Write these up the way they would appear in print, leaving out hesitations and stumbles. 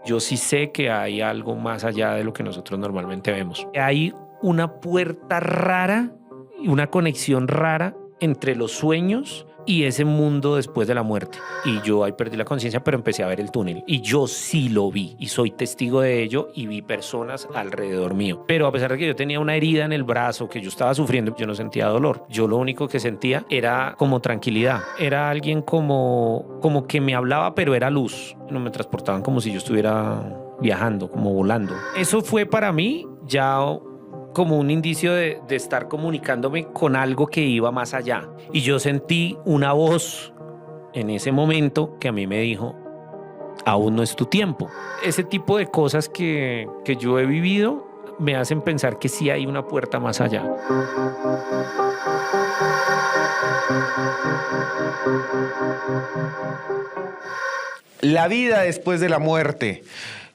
Yo sí sé que hay algo más allá de lo que nosotros normalmente vemos. Hay una puerta rara y una conexión rara entre los sueños y ese mundo después de la muerte. Y yo ahí perdí la conciencia, pero empecé a ver el túnel. Y yo sí lo vi y soy testigo de ello y vi personas alrededor mío. Pero a pesar de que yo tenía una herida en el brazo, que yo estaba sufriendo, yo no sentía dolor. Yo lo único que sentía era como tranquilidad. Era alguien como que me hablaba, pero era luz. No me transportaban como si yo estuviera viajando, como volando. Eso fue para mí ya como un indicio de estar comunicándome con algo que iba más allá. Y yo sentí una voz en ese momento que a mí me dijo, aún no es tu tiempo. Ese tipo de cosas que yo he vivido me hacen pensar que sí hay una puerta más allá. La vida después de la muerte,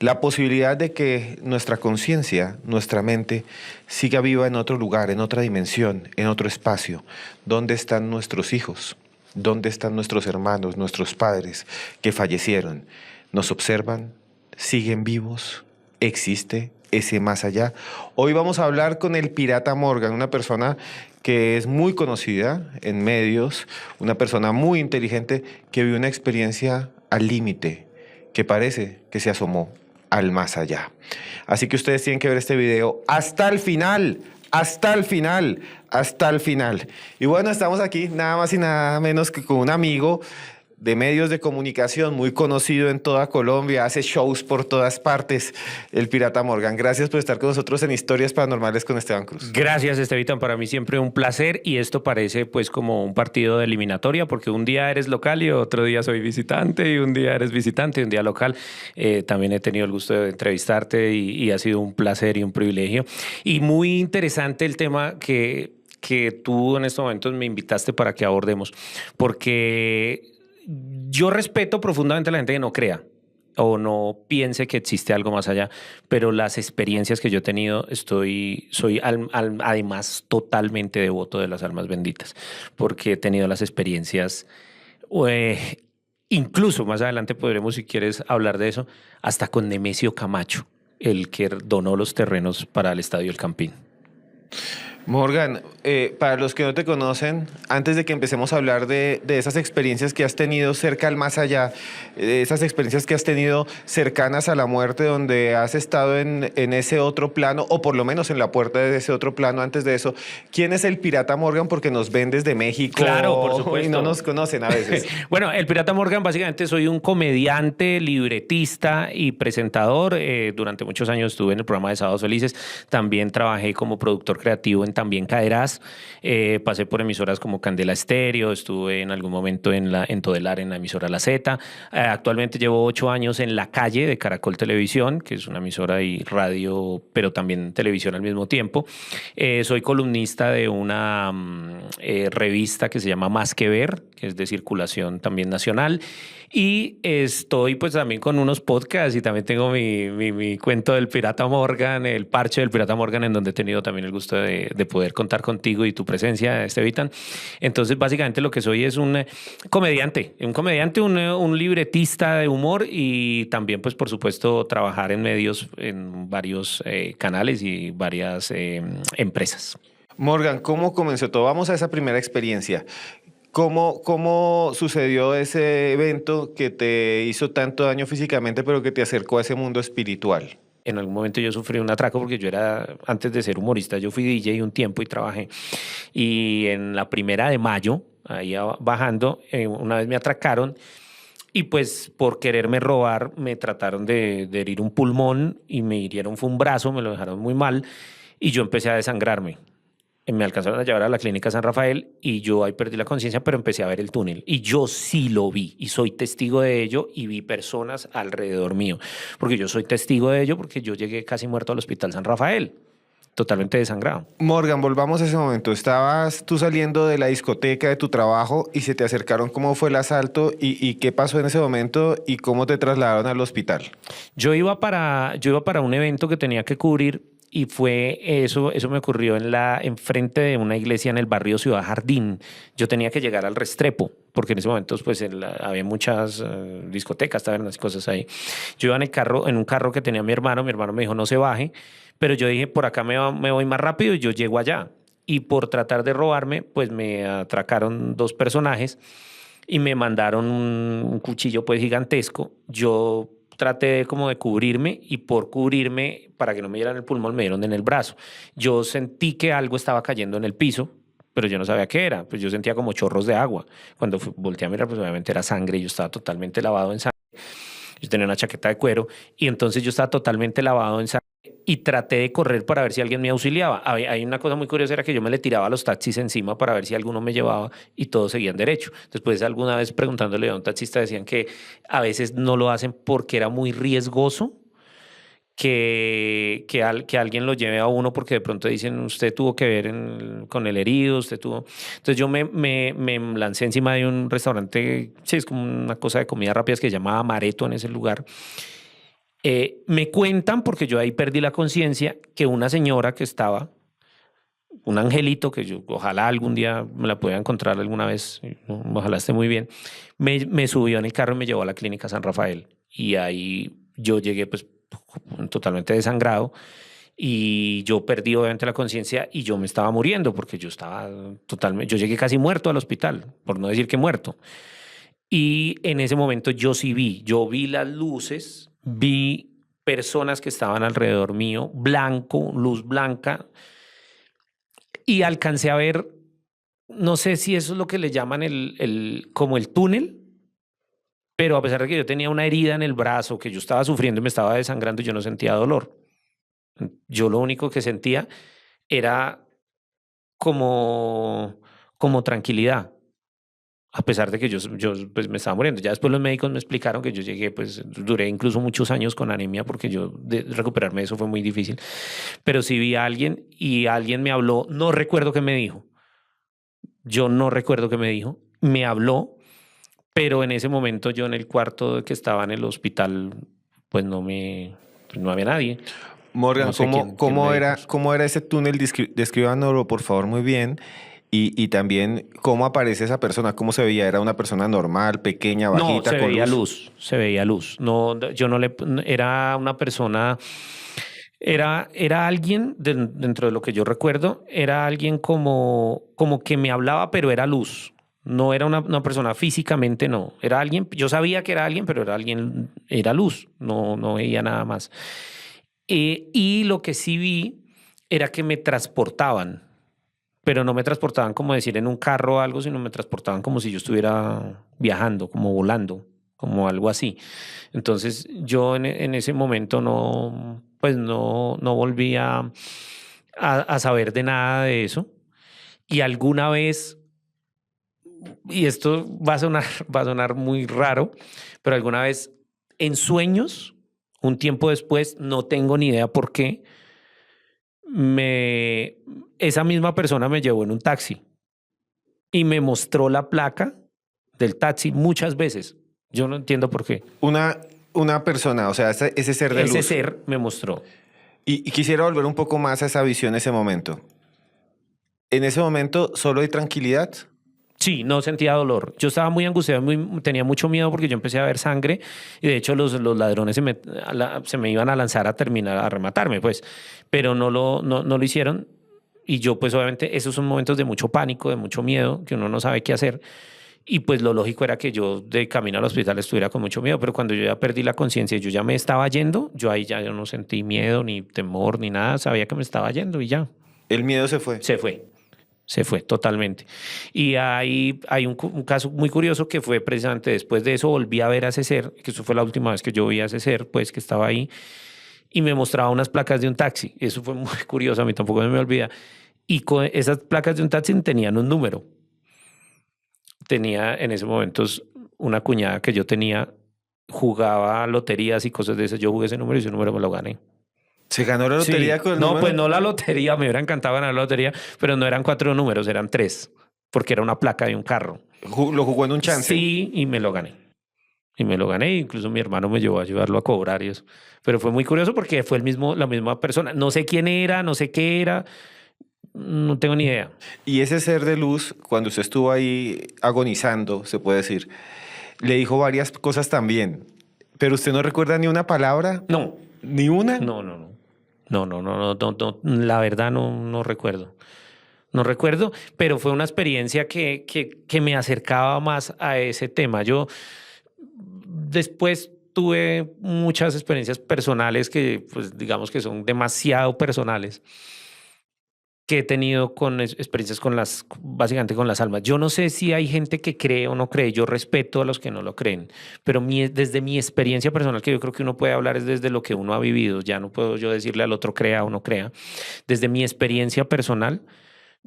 la posibilidad de que nuestra conciencia, nuestra mente, siga viva en otro lugar, en otra dimensión, en otro espacio. ¿Dónde están nuestros hijos? ¿Dónde están nuestros hermanos, nuestros padres que fallecieron? ¿Nos observan? ¿Siguen vivos? ¿Existe ese más allá? Hoy vamos a hablar con el Pirata Morgan, una persona que es muy conocida en medios, una persona muy inteligente que vivió una experiencia al límite, que parece que se asomó al más allá. Así que ustedes tienen que ver este video hasta el final, hasta el final, hasta el final. Y bueno, estamos aquí nada más y nada menos que con un amigo de medios de comunicación muy conocido en toda Colombia, hace shows por todas partes, el Pirata Morgan. Gracias por estar con nosotros en Historias Paranormales con Esteban Cruz. Gracias, Estevitan, para mí siempre un placer y esto parece pues como un partido de eliminatoria porque un día eres local y otro día soy visitante y un día eres visitante y un día local. También he tenido el gusto de entrevistarte y ha sido un placer y un privilegio. Y muy interesante el tema que tú en estos momentos me invitaste para que abordemos, porque yo respeto profundamente a la gente que no crea o no piense que existe algo más allá, pero las experiencias que yo he tenido, soy además totalmente devoto de las almas benditas, porque he tenido las experiencias, incluso más adelante podremos, si quieres, hablar de eso, hasta con Nemesio Camacho, el que donó los terrenos para el Estadio El Campín. Morgan, para los que no te conocen, antes de que empecemos a hablar de esas experiencias que has tenido cerca al más allá, de esas experiencias que has tenido cercanas a la muerte, donde has estado en ese otro plano, o por lo menos en la puerta de ese otro plano antes de eso, ¿quién es el Pirata Morgan? Porque nos ven desde México. Claro, por supuesto. Y no nos conocen a veces. Bueno, el Pirata Morgan, básicamente soy un comediante, libretista y presentador. Durante muchos años estuve en el programa de Sábados Felices. También trabajé como productor creativo en También Caerás. Pasé por emisoras como Candela Estéreo, estuve en algún momento en Todelar, en la emisora La Z. Actualmente llevo 8 años en La Calle de Caracol Televisión, que es una emisora y radio, pero también televisión al mismo tiempo. Soy columnista de una revista que se llama Más que Ver, que es de circulación también nacional. Y estoy pues también con unos podcasts y también tengo mi cuento del Pirata Morgan, el parche del Pirata Morgan, en donde he tenido también el gusto de poder contar contigo y tu presencia, Estevitan. Entonces, básicamente lo que soy es un comediante, un libretista de humor y también, pues, por supuesto, trabajar en medios, en varios canales y varias empresas. Morgan, ¿cómo comenzó todo? Vamos a esa primera experiencia. ¿Cómo sucedió ese evento que te hizo tanto daño físicamente, pero que te acercó a ese mundo espiritual? En algún momento yo sufrí un atraco porque antes de ser humorista, yo fui DJ un tiempo y trabajé. Y en la 1 de mayo, ahí bajando, una vez me atracaron y pues por quererme robar me trataron de herir un pulmón y me hirieron fue un brazo, me lo dejaron muy mal y yo empecé a desangrarme. Me alcanzaron a llevar a la clínica San Rafael y yo ahí perdí la conciencia, pero empecé a ver el túnel. Y yo sí lo vi y soy testigo de ello y vi personas alrededor mío. Porque yo soy testigo de ello porque yo llegué casi muerto al Hospital San Rafael, totalmente desangrado. Morgan, volvamos a ese momento. Estabas tú saliendo de la discoteca, de tu trabajo, y se te acercaron. ¿Cómo fue el asalto y qué pasó en ese momento y cómo te trasladaron al hospital? Yo iba para un evento que tenía que cubrir y fue eso me ocurrió enfrente de una iglesia en el barrio Ciudad Jardín. Yo tenía que llegar al Restrepo, porque en ese momento pues había muchas discotecas, tabernas y cosas ahí. Yo iba en un carro que tenía mi hermano me dijo no se baje, pero yo dije por acá me voy más rápido y yo llego allá. Y por tratar de robarme, pues me atracaron dos personajes y me mandaron un cuchillo pues gigantesco. Yo traté como de cubrirme y por cubrirme, para que no me dieran el pulmón, me dieron en el brazo. Yo sentí que algo estaba cayendo en el piso, pero yo no sabía qué era. Pues yo sentía como chorros de agua. Cuando volteé a mirar, pues obviamente era sangre y yo estaba totalmente lavado en sangre. Yo tenía una chaqueta de cuero y entonces yo estaba totalmente lavado en sangre y traté de correr para ver si alguien me auxiliaba. Hay una cosa muy curiosa, era que yo me le tiraba a los taxis encima para ver si alguno me llevaba y todos seguían derecho. Después alguna vez preguntándole a un taxista decían que a veces no lo hacen porque era muy riesgoso que alguien lo lleve a uno porque de pronto dicen usted tuvo que ver con el herido, usted tuvo... Entonces yo me lancé encima de un restaurante, sí, es como una cosa de comida rápida que se llamaba Mareto en ese lugar. Me cuentan, porque yo ahí perdí la conciencia, que una señora que estaba, un angelito, que yo ojalá algún día me la pueda encontrar alguna vez, ojalá esté muy bien, me subió en el carro y me llevó a la clínica San Rafael. Y ahí yo llegué pues totalmente desangrado y yo perdí obviamente la conciencia y yo me estaba muriendo porque yo estaba totalmente, yo llegué casi muerto al hospital, por no decir que muerto. Y en ese momento yo vi las luces, vi personas que estaban alrededor mío, blanco, luz blanca, y alcancé a ver, no sé si eso es lo que le llaman como el túnel, pero a pesar de que yo tenía una herida en el brazo, que yo estaba sufriendo y me estaba desangrando, yo no sentía dolor. Yo lo único que sentía era como tranquilidad, a pesar de que yo pues, me estaba muriendo. Ya después los médicos me explicaron que yo llegué, pues duré incluso muchos años con anemia porque recuperarme de eso fue muy difícil. Pero sí vi a alguien y alguien me habló, no recuerdo qué me dijo. Yo no recuerdo qué me dijo. Me habló, pero en ese momento yo en el cuarto que estaba en el hospital, pues no había nadie. Morgan, No sé ¿cómo era ese túnel? Descríbanoslo, por favor, muy bien. Y también, ¿cómo aparece esa persona? ¿Cómo se veía? ¿Era una persona normal, pequeña, bajita, se con veía luz? se veía luz. No, yo no le, era una persona, era alguien, dentro de lo que yo recuerdo, era alguien como que me hablaba, pero era luz. No era una persona físicamente, no. Era alguien, yo sabía que era alguien, pero era luz. No veía nada más. Y lo que sí vi era que me transportaban, pero no me transportaban como decir en un carro o algo, sino me transportaban como si yo estuviera viajando, como volando, como algo así. Entonces yo en ese momento pues no volví a saber de nada de eso. Y alguna vez, y esto va a sonar muy raro, pero alguna vez en sueños, un tiempo después, no tengo ni idea por qué, esa misma persona me llevó en un taxi y me mostró la placa del taxi muchas veces. Yo no entiendo por qué. Una persona, o sea, ese ser de luz. Ese ser me mostró. Y quisiera volver un poco más a esa visión, ese momento. En ese momento, ¿solo hay tranquilidad? Sí, no sentía dolor. Yo estaba muy angustiado, tenía mucho miedo porque yo empecé a ver sangre y de hecho los ladrones se me iban a lanzar a rematarme, pues, pero no lo hicieron. Y yo, pues, obviamente, esos son momentos de mucho pánico, de mucho miedo, que uno no sabe qué hacer. Y pues lo lógico era que yo de camino al hospital estuviera con mucho miedo, pero cuando yo ya perdí la conciencia y yo ya me estaba yendo, yo ahí ya yo no sentí miedo, ni temor, ni nada, sabía que me estaba yendo y ya. El miedo se fue. Se fue totalmente. Y hay un caso muy curioso que fue precisamente después de eso volví a ver a ese ser, que eso fue la última vez que yo vi a ese ser, pues que estaba ahí, y me mostraba unas placas de un taxi. Eso fue muy curioso, a mí tampoco me olvida. Y con esas placas de un taxi tenían un número. Tenía en esos momentos una cuñada que yo tenía, jugaba loterías y cosas de esas. Yo jugué ese número y ese número me lo gané. ¿Se ganó la lotería Sí. con el número? No, pues no la lotería, me hubiera encantado ganar la lotería, pero no eran 4 números, eran 3, porque era una placa de un carro. ¿Lo jugó en un chance? Sí, y me lo gané. y me lo gané. Incluso mi hermano me llevó a llevarlo a cobrar y eso. Pero fue muy curioso porque fue la misma persona. No sé quién era, no sé qué era, no tengo ni idea. Y ese ser de luz, cuando usted estuvo ahí agonizando, se puede decir, le dijo varias cosas también, pero usted no recuerda ni una palabra, No, ni una. no, no, no. No, no, no, no, no, no, la verdad no recuerdo. No recuerdo, pero fue una experiencia que me acercaba más a ese tema. Yo después tuve muchas experiencias personales que, pues, digamos que son demasiado personales, que he tenido con experiencias con básicamente con las almas. Yo no sé si hay gente que cree o no cree, yo respeto a los que no lo creen, pero desde mi experiencia personal, que yo creo que uno puede hablar es desde lo que uno ha vivido, ya no puedo yo decirle al otro crea o no crea. Desde mi experiencia personal,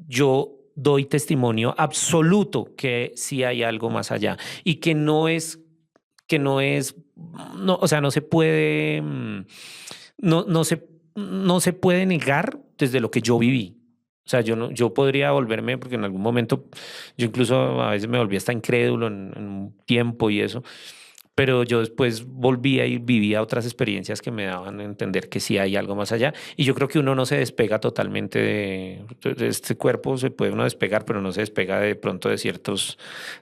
yo doy testimonio absoluto que sí hay algo más allá y que no es, no, o sea, no se puede, no se puede negar desde lo que yo viví. O sea, yo podría volverme, porque en algún momento, yo incluso a veces me volví hasta incrédulo en un tiempo y eso, pero yo después volvía y vivía otras experiencias que me daban a entender que sí hay algo más allá. Y yo creo que uno no se despega totalmente de este cuerpo, se puede uno despegar, pero no se despega de pronto de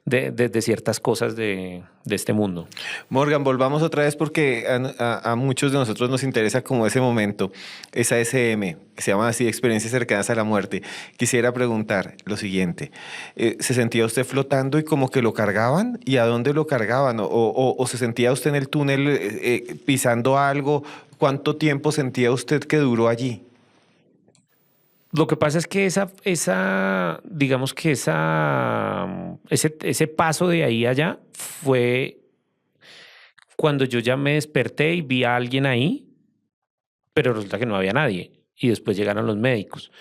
de ciertas cosas de este mundo. Morgan, volvamos otra vez porque a muchos de nosotros nos interesa como ese momento, esa SM, que se llama así, experiencias cercanas a la muerte. Quisiera preguntar lo siguiente, ¿se sentía usted flotando y como que lo cargaban? ¿Y a dónde lo cargaban? ¿O se sentía usted en el túnel pisando algo? ¿Cuánto tiempo sentía usted que duró allí? Lo que pasa es que digamos que ese paso de ahí a allá fue cuando yo ya me desperté y vi a alguien ahí, pero resulta que no había nadie. Y después llegaron los médicos.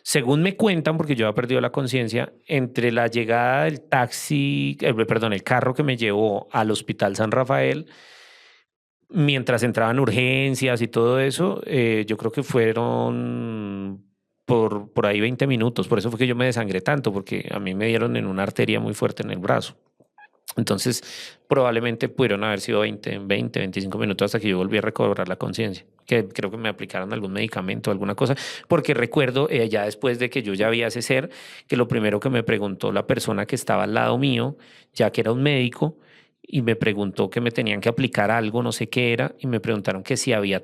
Según me cuentan, porque yo había perdido la conciencia, entre la llegada del taxi, perdón, el carro que me llevó al Hospital San Rafael, mientras entraban urgencias y todo eso, yo creo que fueron por ahí 20 minutos. Por eso fue que yo me desangré tanto, porque a mí me dieron en una arteria muy fuerte en el brazo. Entonces, probablemente pudieron haber sido 25 minutos hasta que yo volví a recobrar la conciencia, que creo que me aplicaron algún medicamento, alguna cosa, porque recuerdo ya después de que yo ya vi a ese ser, que lo primero que me preguntó la persona que estaba al lado mío, ya que era un médico, y me preguntó que me tenían que aplicar algo, no sé qué era, y me preguntaron que si había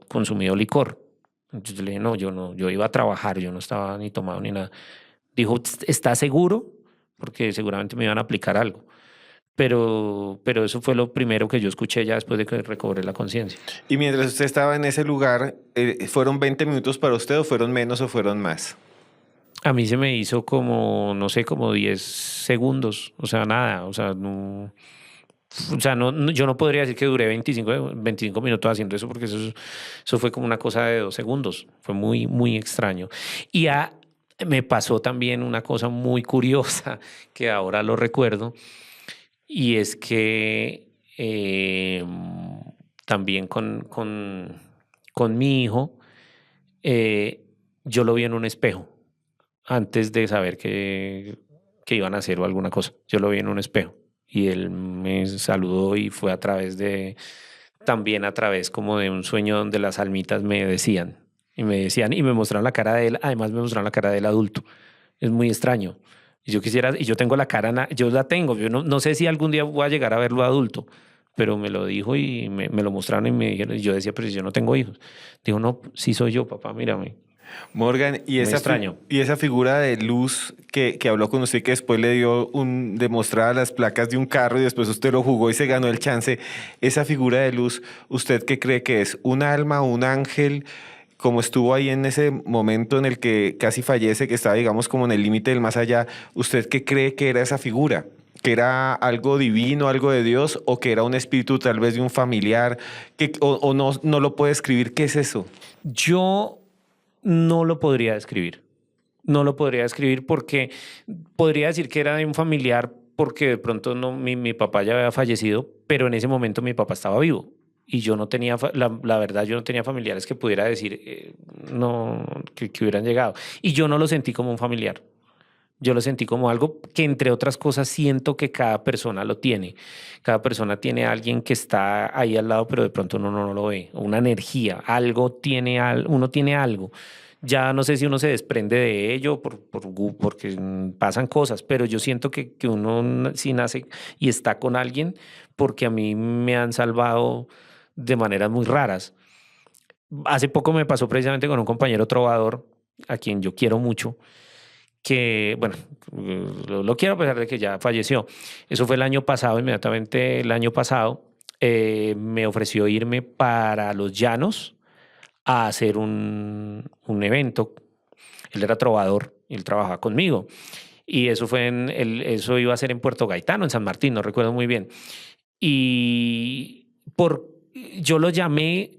consumido licor. Entonces yo le dije, no, yo iba a trabajar, yo no estaba ni tomado ni nada. Dijo, ¿está seguro? Porque seguramente me iban a aplicar algo. Pero eso fue lo primero que yo escuché ya después de que recobré la conciencia. Y mientras usted estaba en ese lugar, ¿fueron 20 minutos para usted o fueron menos o fueron más? A mí se me hizo como, no sé, como 10 segundos, o sea, nada, o sea, no, yo no podría decir que duré 25 minutos haciendo eso porque eso fue como una cosa de 2 segundos, fue muy, muy extraño. Y me pasó también una cosa muy curiosa que ahora lo recuerdo, y es que también con mi hijo, yo lo vi en un espejo antes de saber que iban a hacer o alguna cosa. Yo lo vi en un espejo y él me saludó y fue también a través como de un sueño donde las almitas y me mostraron la cara de él, además me mostraron la cara del adulto. Es muy extraño. Y yo tengo la cara, yo la tengo, yo no sé si algún día voy a llegar a verlo adulto, pero me lo dijo y me lo mostraron y me dijeron, y yo decía, pero si yo no tengo hijos. Dijo, no, sí soy yo, papá, mírame. Morgan, y Muy extraño. y esa figura de luz que habló con usted, que después le dio demostraba las placas de un carro y después usted lo jugó y se ganó el chance, esa figura de luz, ¿usted qué cree que es? ¿Un alma, un ángel? Como estuvo ahí en ese momento en el que casi fallece, que estaba, digamos, como en el límite del más allá, ¿usted qué cree que era esa figura? ¿Que era algo divino, algo de Dios, o que era un espíritu tal vez de un familiar, o no lo puede escribir? ¿Qué es eso? Yo no lo podría describir. No lo podría describir porque podría decir que era de un familiar porque de pronto no, mi papá ya había fallecido, pero en ese momento mi papá estaba vivo y yo no tenía, la verdad, yo no tenía familiares que pudiera decir no, que hubieran llegado. Y yo no lo sentí como un familiar. Yo lo sentí como algo que, entre otras cosas, siento que cada persona lo tiene. Cada persona tiene a alguien que está ahí al lado, pero de pronto uno no lo ve. Una energía, algo tiene, uno tiene algo. Ya no sé si uno se desprende de ello porque pasan cosas, pero yo siento que uno sí nace y está con alguien porque a mí me han salvado de maneras muy raras. Hace poco me pasó precisamente con un compañero trovador, a quien yo quiero mucho, que, bueno, lo quiero a pesar de que ya falleció. Eso fue el año pasado, inmediatamente el año pasado, me ofreció irme para Los Llanos a hacer un evento. Él era trovador y él trabajaba conmigo. Y eso fue eso iba a ser en Puerto Gaitano, en San Martín, no recuerdo muy bien. Y yo lo llamé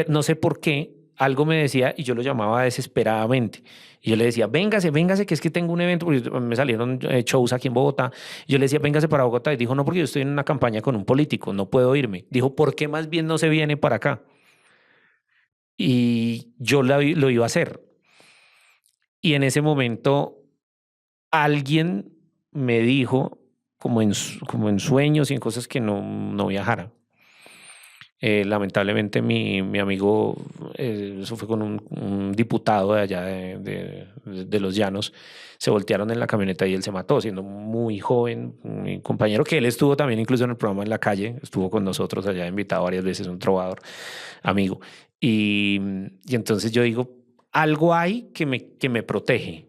no sé por qué, algo me decía y yo lo llamaba desesperadamente. Y yo le decía, véngase, véngase, que es que tengo un evento, porque me salieron shows aquí en Bogotá. Y yo le decía, véngase para Bogotá. Y dijo, no, porque yo estoy en una campaña con un político, no puedo irme. Dijo, ¿por qué más bien no se viene para acá? Y yo lo iba a hacer. Y en ese momento alguien me dijo, como en sueños y en cosas, que no viajara. Lamentablemente mi amigo, eso fue con un diputado de allá de Los Llanos, se voltearon en la camioneta y él se mató, siendo muy joven, mi compañero, que él estuvo también incluso en el programa En la Calle, estuvo con nosotros allá, invitado varias veces, un trovador amigo. Y entonces yo digo, algo hay que me protege,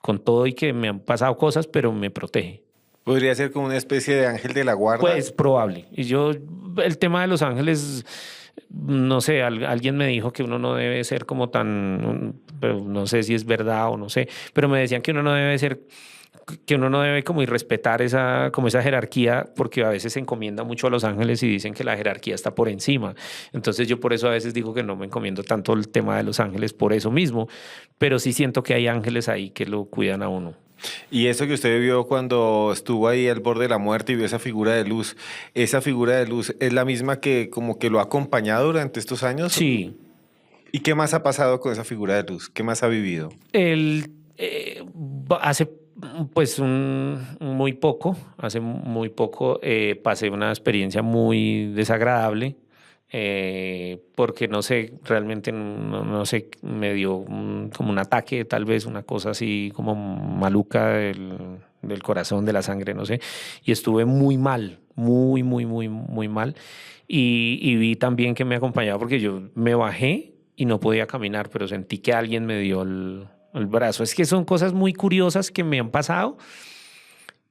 con todo y que me han pasado cosas, pero me protege. Podría ser como una especie de ángel de la guarda. Pues probable. Y yo, el tema de los ángeles, no sé, alguien me dijo que uno no debe ser como tan, pero no sé si es verdad o no sé, pero me decían que uno no debe ser, que uno no debe como irrespetar como esa jerarquía, porque a veces se encomienda mucho a los ángeles y dicen que la jerarquía está por encima. Entonces yo por eso a veces digo que no me encomiendo tanto el tema de los ángeles por eso mismo, pero sí siento que hay ángeles ahí que lo cuidan a uno. Y eso que usted vio cuando estuvo ahí al borde de la muerte y vio esa figura de luz es la misma que como que lo ha acompañado durante estos años. Sí. ¿Y qué más ha pasado con esa figura de luz? ¿Qué más ha vivido? Hace pues hace muy poco pasé una experiencia muy desagradable, porque no sé, realmente no sé, me dio como un ataque, tal vez una cosa así como maluca del corazón, de la sangre, no sé, y estuve muy mal, muy mal, y vi también que me acompañaba porque yo me bajé y no podía caminar, pero sentí que alguien me dio el brazo. Es que son cosas muy curiosas que me han pasado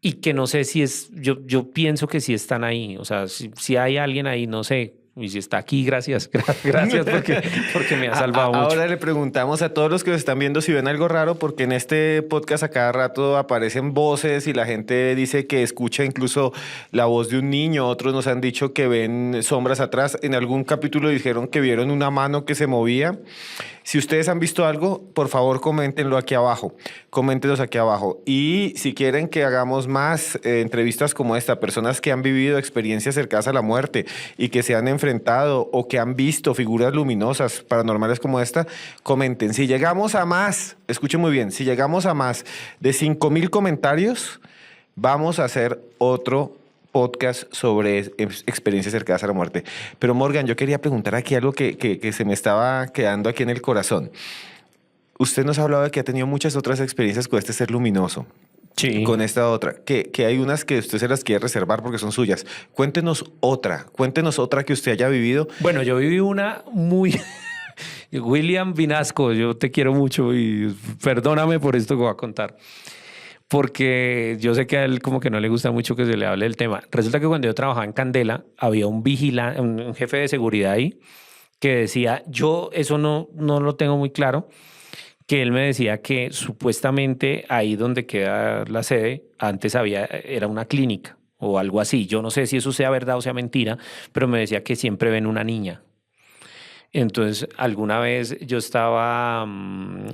y que no sé si yo pienso que sí están ahí. O sea, si hay alguien ahí, no sé. Y si está aquí, gracias, gracias porque me ha salvado mucho. Ahora le preguntamos a todos los que nos están viendo si ven algo raro, porque en este podcast a cada rato aparecen voces y la gente dice que escucha incluso la voz de un niño. Otros nos han dicho que ven sombras atrás. En algún capítulo dijeron que vieron una mano que se movía. Si ustedes han visto algo, por favor, coméntenlo aquí abajo. Coméntenos aquí abajo. Y si quieren que hagamos más entrevistas como esta, personas que han vivido experiencias cercanas a la muerte y que se han enfrentado o que han visto figuras luminosas, paranormales como esta, comenten. Si llegamos a más, escuchen muy bien, si llegamos a más de 5,000 comentarios, vamos a hacer otro podcast sobre experiencias cercanas a la muerte. Pero Morgan, yo quería preguntar aquí algo que se me estaba quedando aquí en el corazón. Usted nos ha hablado de que ha tenido muchas otras experiencias con este ser luminoso. Sí. Con esta otra, que hay unas que usted se las quiere reservar porque son suyas. Cuéntenos otra que usted haya vivido. Bueno, yo viví una muy... William Vinasco, yo te quiero mucho y perdóname por esto que voy a contar, porque yo sé que a él como que no le gusta mucho que se le hable del tema. Resulta que cuando yo trabajaba en Candela, había un vigilante, un jefe de seguridad ahí, que decía, yo eso no lo tengo muy claro, que él me decía que supuestamente ahí donde queda la sede, antes era una clínica o algo así. Yo no sé si eso sea verdad o sea mentira, pero me decía que siempre ven una niña. Entonces, alguna vez yo estaba,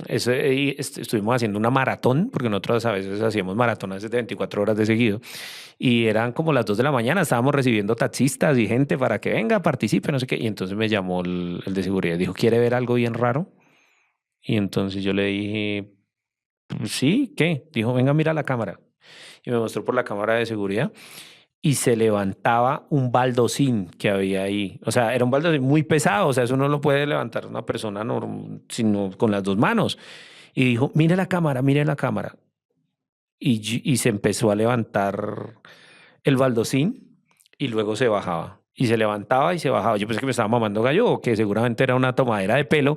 estuvimos haciendo una maratón, porque nosotros a veces hacíamos maratones de 24 horas de seguido, y eran como las 2 de la mañana, estábamos recibiendo taxistas y gente para que venga, participe, no sé qué, y entonces me llamó el de seguridad y dijo, ¿quiere ver algo bien raro? Y entonces yo le dije, Sí, ¿qué? Dijo, venga, mira la cámara. Y me mostró por la cámara de seguridad y se levantaba un baldocín que había ahí. O sea, era un baldocín muy pesado, o sea, eso no lo puede levantar una persona sino con las dos manos. Y dijo, mire la cámara, mire la cámara. Y se empezó a levantar el baldocín y luego se bajaba. Y se levantaba y se bajaba. Yo pensé que me estaba mamando gallo o que seguramente era una tomadera de pelo,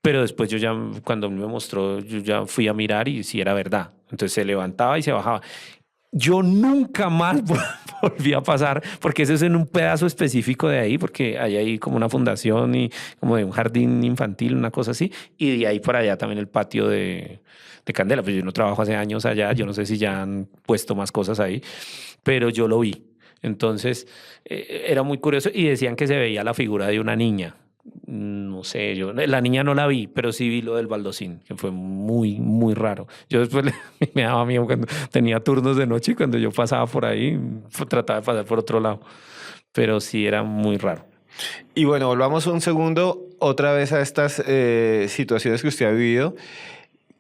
pero después yo ya, cuando me mostró, yo ya fui a mirar y sí era verdad. Entonces se levantaba y se bajaba. Yo nunca más volví a pasar, porque eso es en un pedazo específico de ahí, porque hay ahí como una fundación y como de un jardín infantil, una cosa así, y de ahí para allá también el patio de Candela. Pues yo no trabajo hace años allá, yo no sé si ya han puesto más cosas ahí, pero yo lo vi. Entonces era muy curioso y decían que se veía la figura de una niña. No sé, yo la niña no la vi, pero sí vi lo del baldocín, que fue muy, muy raro. Yo después me daba miedo cuando tenía turnos de noche y cuando yo pasaba por ahí, trataba de pasar por otro lado, pero sí era muy raro. Y bueno, volvamos un segundo otra vez a estas situaciones que usted ha vivido.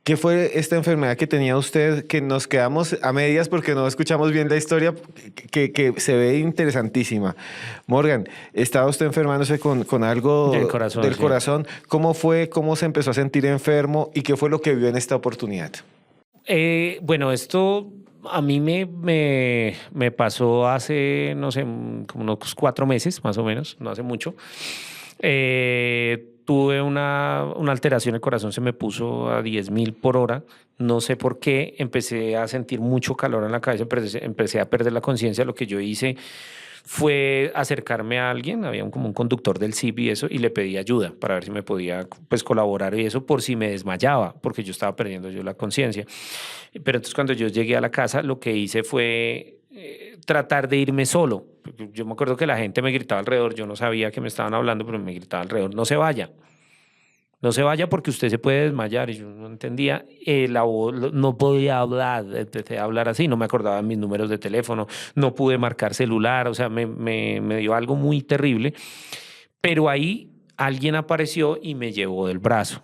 ¿Qué fue esta enfermedad que tenía usted que nos quedamos a medias porque no escuchamos bien la historia que se ve interesantísima? Morgan, ¿estaba usted enfermándose con algo Del corazón, del sí. corazón? ¿Cómo fue? ¿Cómo se empezó a sentir enfermo? ¿Y qué fue lo que vio en esta oportunidad? Bueno, esto a mí me pasó hace, no sé, como unos 4 meses, más o menos, no hace mucho. Tuve una alteración, el corazón se me puso a 10.000 por hora. No sé por qué, empecé a sentir mucho calor en la cabeza, empecé a perder la conciencia. Lo que yo hice fue acercarme a alguien, había como un conductor del CIP y eso, y le pedí ayuda para ver si me podía pues colaborar y eso por si me desmayaba, porque yo estaba perdiendo yo la conciencia. Pero entonces cuando yo llegué a la casa, lo que hice fue tratar de irme solo. Yo me acuerdo que la gente me gritaba alrededor, yo no sabía que me estaban hablando, pero me gritaba alrededor, no se vaya. No se vaya porque usted se puede desmayar. Y yo no entendía, la voz, no podía hablar, empecé a hablar así, no me acordaba mis números de teléfono, no pude marcar celular, o sea, me dio algo muy terrible. Pero ahí alguien apareció y me llevó del brazo.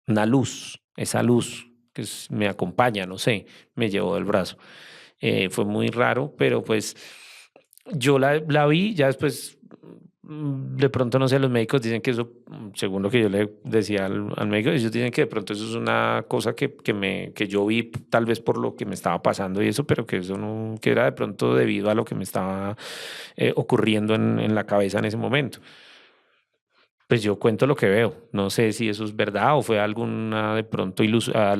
Una luz, esa luz que me acompaña, no sé, me llevó del brazo. Fue muy raro, pero pues yo la vi, ya después, de pronto, no sé, los médicos dicen que eso, según lo que yo le decía al médico, ellos dicen que de pronto eso es una cosa que yo vi tal vez por lo que me estaba pasando y eso, pero que eso no, que era de pronto debido a lo que me estaba ocurriendo en la cabeza en ese momento. Pues yo cuento lo que veo. No sé si eso es verdad o fue alguna de pronto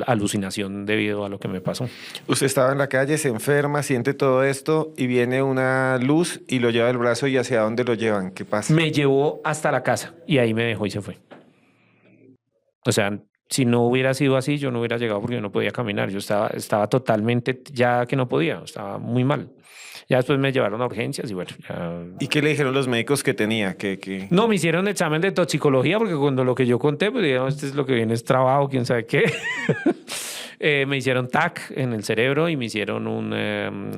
alucinación debido a lo que me pasó. Usted estaba en la calle, se enferma, siente todo esto y viene una luz y lo lleva del brazo. ¿Y hacia dónde lo llevan? ¿Qué pasa? Me llevó hasta la casa y ahí me dejó y se fue. O sea, si no hubiera sido así, yo no hubiera llegado porque yo no podía caminar. Yo estaba totalmente ya que no podía, estaba muy mal. Ya después me llevaron a urgencias y bueno, ya. ¿Y qué le dijeron los médicos que tenía? No, me hicieron examen de toxicología porque cuando lo que yo conté, pues digamos, este es lo que viene es trabajo, quién sabe qué. Me hicieron TAC en el cerebro y me hicieron un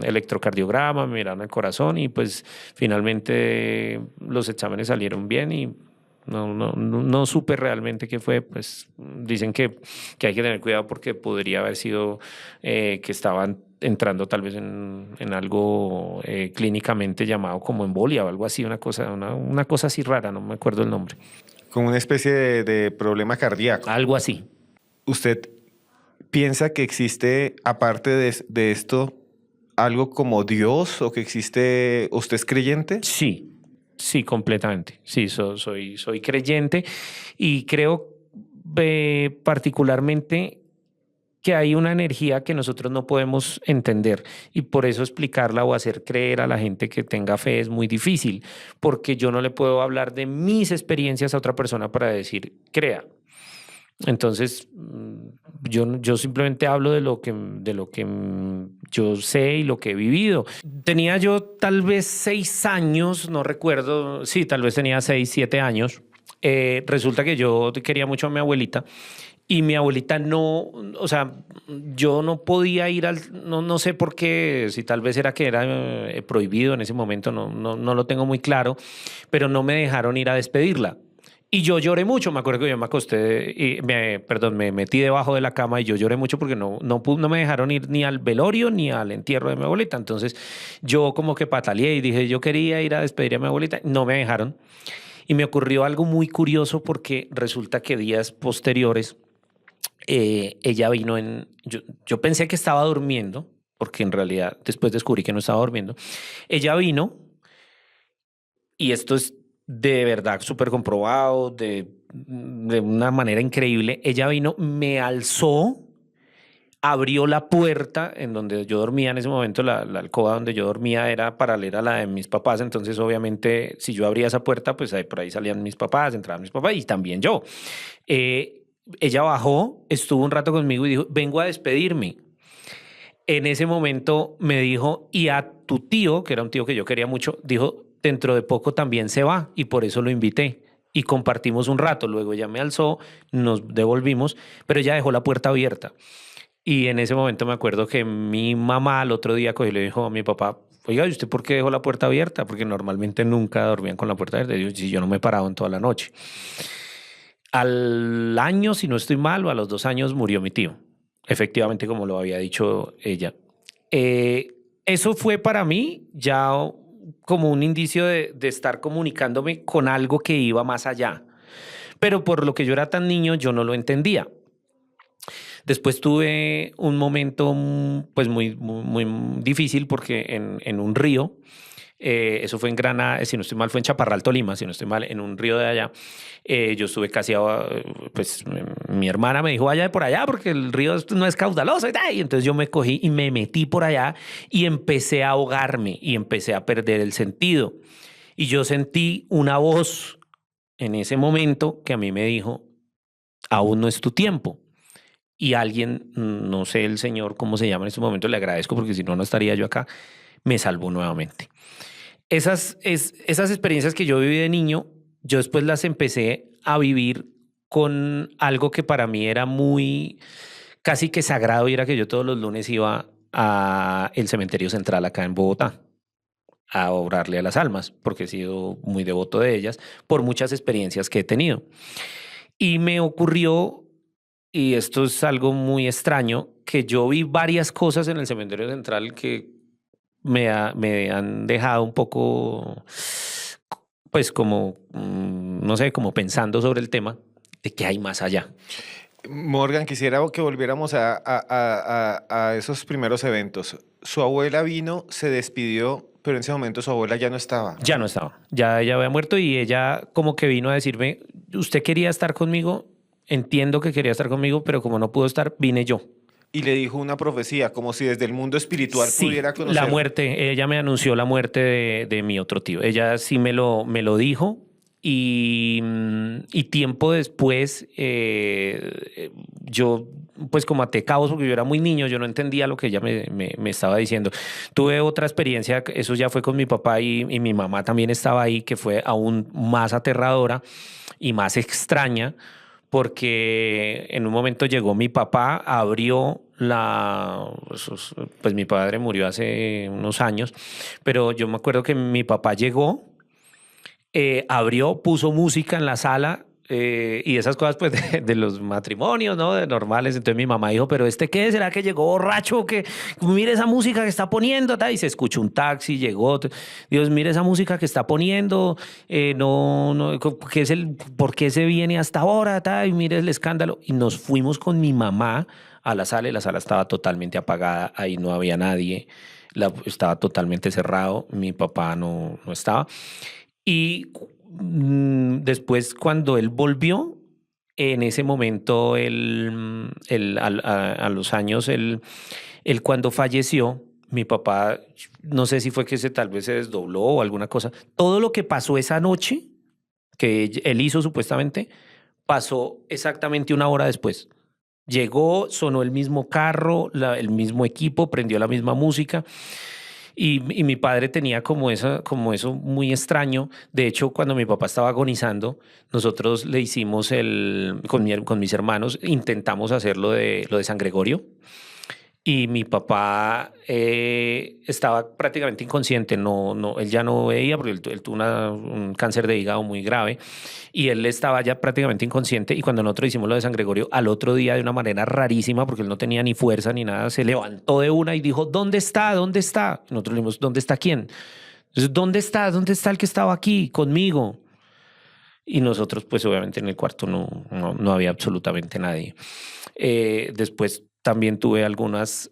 electrocardiograma, me miraron el corazón y pues finalmente los exámenes salieron bien y no supe realmente qué fue. Pues dicen que hay que tener cuidado porque podría haber sido que estaban entrando tal vez en algo clínicamente llamado como embolia o algo así, una cosa así rara, no me acuerdo el nombre. Como una especie de problema cardíaco. Algo así. ¿Usted piensa que existe, aparte de esto, algo como Dios o que existe, usted es creyente? Sí, sí, completamente. Sí, soy creyente y creo particularmente que hay una energía que nosotros no podemos entender y por eso explicarla o hacer creer a la gente que tenga fe es muy difícil, porque yo no le puedo hablar de mis experiencias a otra persona para decir, crea. Entonces, yo simplemente hablo de lo que yo sé y lo que he vivido. Tenía yo tal vez 6 años, no recuerdo, sí, tal vez tenía 6, 7 años. Resulta que yo quería mucho a mi abuelita y mi abuelita no, o sea, yo no podía ir no sé por qué, si tal vez era que era prohibido en ese momento, no lo tengo muy claro, pero no me dejaron ir a despedirla. Y yo lloré mucho, me acuerdo que yo me acosté, y me metí debajo de la cama y yo lloré mucho porque no me dejaron ir ni al velorio ni al entierro de mi abuelita. Entonces yo como que pataleé y dije, yo quería ir a despedir a mi abuelita, no me dejaron. Y me ocurrió algo muy curioso porque resulta que días posteriores ella vino yo pensé que estaba durmiendo, porque en realidad después descubrí que no estaba durmiendo. Ella vino, y esto es de verdad súper comprobado, de una manera increíble. Ella vino, me alzó, abrió la puerta en donde yo dormía en ese momento. La alcoba donde yo dormía era paralela a la de mis papás, entonces obviamente si yo abría esa puerta, pues ahí, por ahí salían mis papás, entraban mis papás y también yo. Ella bajó, estuvo un rato conmigo y dijo, vengo a despedirme. En ese momento me dijo, y a tu tío, que era un tío que yo quería mucho, dijo, dentro de poco también se va, y por eso lo invité. Y compartimos un rato. Luego ella me alzó, nos devolvimos, pero ella dejó la puerta abierta. Y en ese momento me acuerdo que mi mamá al otro día cogió y le dijo a mi papá, oiga, ¿y usted por qué dejó la puerta abierta? Porque normalmente nunca dormían con la puerta abierta. Y yo no me he parado en toda la noche. Al año, si no estoy mal, o a los 2 años murió mi tío. Efectivamente, como lo había dicho ella. Eso fue para mí ya como un indicio de estar comunicándome con algo que iba más allá. Pero por lo que yo era tan niño, yo no lo entendía. Después tuve un momento pues muy difícil porque en un río, eso fue en Granada, si no estoy mal, fue en Chaparral, Tolima, si no estoy mal, en un río de allá. Yo estuve casi, pues mi hermana me dijo, vaya de por allá porque el río no es caudaloso y tal. Y entonces yo me cogí y me metí por allá y empecé a ahogarme y empecé a perder el sentido. Y yo sentí una voz en ese momento que a mí me dijo, aún no es tu tiempo. Y alguien, no sé el señor cómo se llama en este momento, le agradezco porque si no, no estaría yo acá, me salvó nuevamente. Esas experiencias que yo viví de niño, yo después las empecé a vivir con algo que para mí era muy casi que sagrado, y era que yo todos los lunes iba a el cementerio central acá en Bogotá a orarle a las almas, porque he sido muy devoto de ellas por muchas experiencias que he tenido. Y me ocurrió, y esto es algo muy extraño, que yo vi varias cosas en el cementerio central que me han dejado un poco, pues como, no sé, como pensando sobre el tema de qué hay más allá. Morgan, quisiera que volviéramos a esos primeros eventos. Su abuela vino, se despidió, pero en ese momento su abuela ya no estaba. Ya no estaba, ya ella había muerto y ella como que vino a decirme, usted quería estar conmigo, entiendo que quería estar conmigo, pero como no pudo estar, vine yo. Y le dijo una profecía, como si desde el mundo espiritual Sí, pudiera conocer. la muerte, ella me anunció la muerte de mi otro tío. Ella sí me lo dijo y tiempo después yo, pues como até cabos, porque yo era muy niño, yo no entendía lo que ella me estaba diciendo. Tuve otra experiencia, eso ya fue con mi papá y mi mamá también estaba ahí, que fue aún más aterradora y más extraña porque en un momento llegó mi papá, abrió pues mi padre murió hace unos años, pero yo me acuerdo que mi papá llegó, abrió, puso música en la sala. Y esas cosas pues de los matrimonios, ¿no? De normales. Entonces mi mamá dijo, pero ¿este qué? ¿Será que llegó borracho? Que mire esa música que está poniendo. Y se escuchó un taxi, llegó. Dios, mire esa música que está poniendo. No, ¿qué es ¿por qué se viene hasta ahora? Y mire el escándalo. Y nos fuimos con mi mamá a la sala y la sala estaba totalmente apagada. Ahí no había nadie. Estaba totalmente cerrado. Mi papá no estaba. Y después, cuando él volvió, en ese momento, a los años, él cuando falleció, mi papá, no sé si fue que tal vez se desdobló o alguna cosa, todo lo que pasó esa noche, que él hizo supuestamente, pasó exactamente una hora después. Llegó, sonó el mismo carro, el mismo equipo, prendió la misma música. Y mi padre tenía como eso muy extraño. De hecho, cuando mi papá estaba agonizando, nosotros le hicimos con mis hermanos, intentamos hacer lo de San Gregorio. y mi papá estaba prácticamente inconsciente, él ya no veía porque él tuvo un cáncer de hígado muy grave y él estaba ya prácticamente inconsciente y cuando nosotros hicimos lo de San Gregorio, al otro día de una manera rarísima, porque él no tenía ni fuerza ni nada, se levantó de una y dijo, ¿dónde está? ¿Dónde está? Y nosotros le dijimos, ¿dónde está quién? Entonces, ¿dónde está? ¿Dónde está el que estaba aquí conmigo? Y nosotros, pues obviamente en el cuarto no había absolutamente nadie. Después también tuve algunas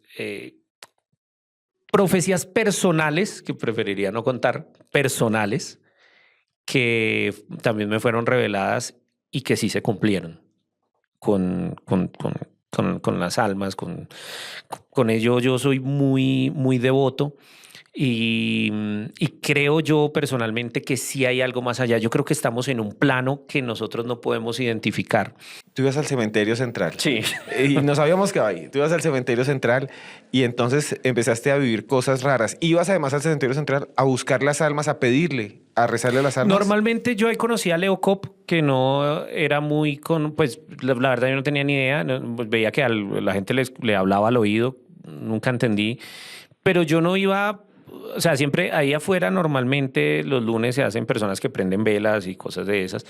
profecías personales, que preferiría no contar, personales, que también me fueron reveladas y que sí se cumplieron con las almas, con ello yo soy muy, muy devoto. Y creo yo personalmente que sí hay algo más allá. Yo creo que estamos en un plano que nosotros no podemos identificar. Tú ibas al cementerio central. Sí. Y no sabíamos que ahí. Tú ibas al cementerio central y entonces empezaste a vivir cosas raras. Ibas además al cementerio central a buscar las almas, a pedirle, a rezarle a las almas. Normalmente yo ahí conocí a Leo Cop, que no era muy pues la verdad yo no tenía ni idea. Pues veía que la gente le hablaba al oído, nunca entendí. Pero yo no iba, o sea, siempre ahí afuera normalmente los lunes se hacen personas que prenden velas y cosas de esas.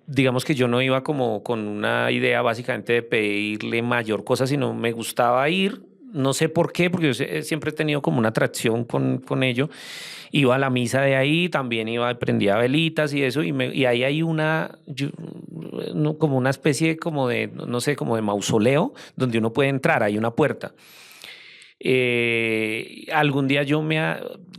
Digamos que yo no iba como con una idea básicamente de pedirle mayor cosa, sino me gustaba ir, no sé por qué, porque yo siempre he tenido como una atracción con ello. Iba a la misa de ahí, también iba, prendía velitas y eso, y ahí hay como una especie como de, no sé, como de mausoleo, donde uno puede entrar, hay una puerta. Algún día yo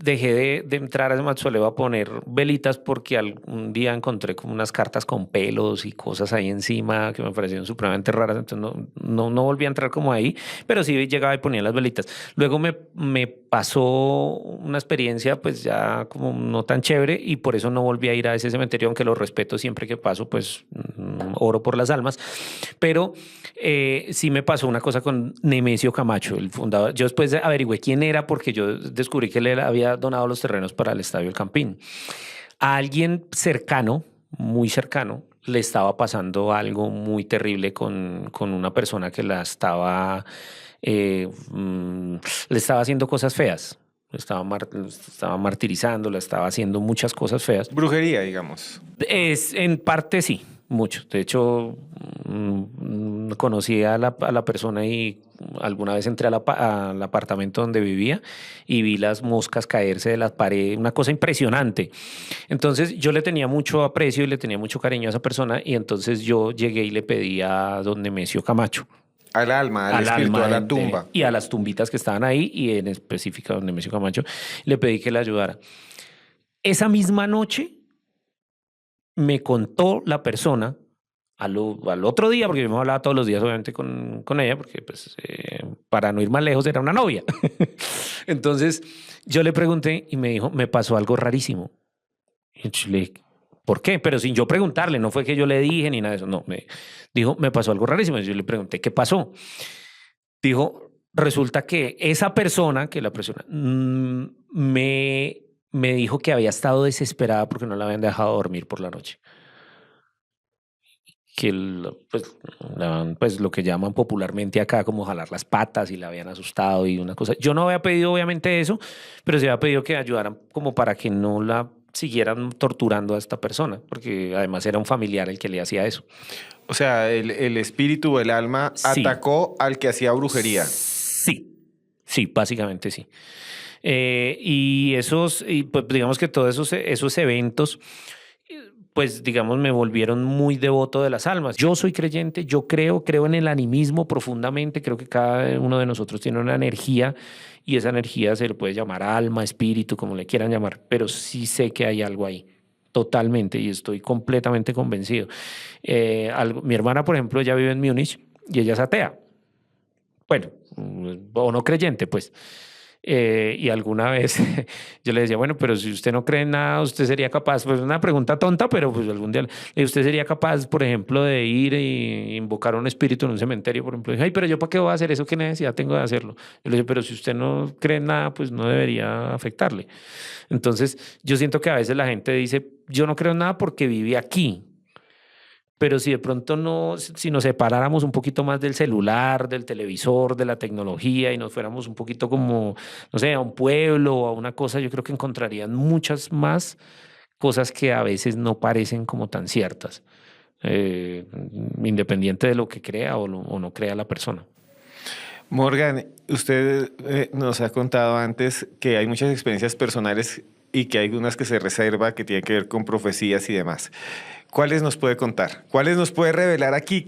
dejé de entrar a ese mausoleo a poner velitas porque algún día encontré como unas cartas con pelos y cosas ahí encima que me parecieron supremamente raras, entonces no volví a entrar como ahí, pero sí llegaba y ponía las velitas. Luego me pasó una experiencia pues ya como no tan chévere y por eso no volví a ir a ese cementerio, aunque lo respeto siempre que paso, pues oro por las almas, pero sí me pasó una cosa con Nemesio Camacho, el fundador. Yo después averigüé quién era porque yo descubrí que él había donado los terrenos para el Estadio El Campín. A alguien cercano, muy cercano, le estaba pasando algo muy terrible con una persona que le estaba haciendo cosas feas. Estaba martirizando, le estaba haciendo muchas cosas feas. Brujería, digamos. En parte sí, mucho. De hecho, conocí a la persona y alguna vez entré al apartamento donde vivía y vi las moscas caerse de las paredes, una cosa impresionante. Entonces yo le tenía mucho aprecio y le tenía mucho cariño a esa persona y entonces yo llegué y le pedí a don Nemesio Camacho. Al alma, al espíritu, alma a la tumba. y a las tumbitas que estaban ahí y en específico a don Nemesio Camacho, le pedí que le ayudara. Esa misma noche me contó la persona al otro día, porque yo me hablaba todos los días obviamente con ella, porque pues para no ir más lejos era una novia. Entonces yo le pregunté y me dijo, me pasó algo rarísimo. Y yo le dije, ¿por qué? Pero sin yo preguntarle, no fue que yo le dije ni nada de eso, no, me dijo, me pasó algo rarísimo. Yo le pregunté, ¿qué pasó? Dijo, resulta que esa persona, que la persona, me dijo que había estado desesperada porque no la habían dejado dormir por la noche. Que pues lo que llaman popularmente acá como jalar las patas y la habían asustado y una cosa. Yo no había pedido obviamente eso, pero sí había pedido que ayudaran como para que no la siguieran torturando a esta persona, porque además era un familiar el que le hacía eso. O sea, el espíritu o el alma Sí. atacó al que hacía brujería. Sí, básicamente sí. Y pues digamos que todos esos eventos, pues digamos, me volvieron muy devoto de las almas. Yo soy creyente, yo creo en el animismo profundamente, creo que cada uno de nosotros tiene una energía y esa energía se le puede llamar alma, espíritu, como le quieran llamar, pero sí sé que hay algo ahí. Totalmente, y estoy completamente convencido. Mi hermana, por ejemplo, ella vive en Múnich y ella es atea. Bueno, o no creyente, pues. Y alguna vez yo le decía, bueno, pero si usted no cree en nada, usted sería capaz, pues una pregunta tonta, pero pues algún día, usted sería capaz, por ejemplo, de ir e invocar a un espíritu en un cementerio, por ejemplo. Ay, pero yo ¿para qué voy a hacer eso? ¿Qué necesidad tengo de hacerlo? Yo le dije, pero si usted no cree en nada, pues no debería afectarle. Entonces, yo siento que a veces la gente dice, yo no creo en nada porque viví aquí. pero si de pronto si nos separáramos un poquito más del celular, del televisor, de la tecnología y nos fuéramos un poquito como, no sé, a un pueblo o a una cosa, yo creo que encontrarían muchas más cosas que a veces no parecen como tan ciertas, eh, independiente de lo que crea o no crea la persona. Morgan, usted nos ha contado antes que hay muchas experiencias personales y que hay unas que se reserva que tienen que ver con profecías y demás. ¿Cuáles nos puede contar? ¿Cuáles nos puede revelar aquí?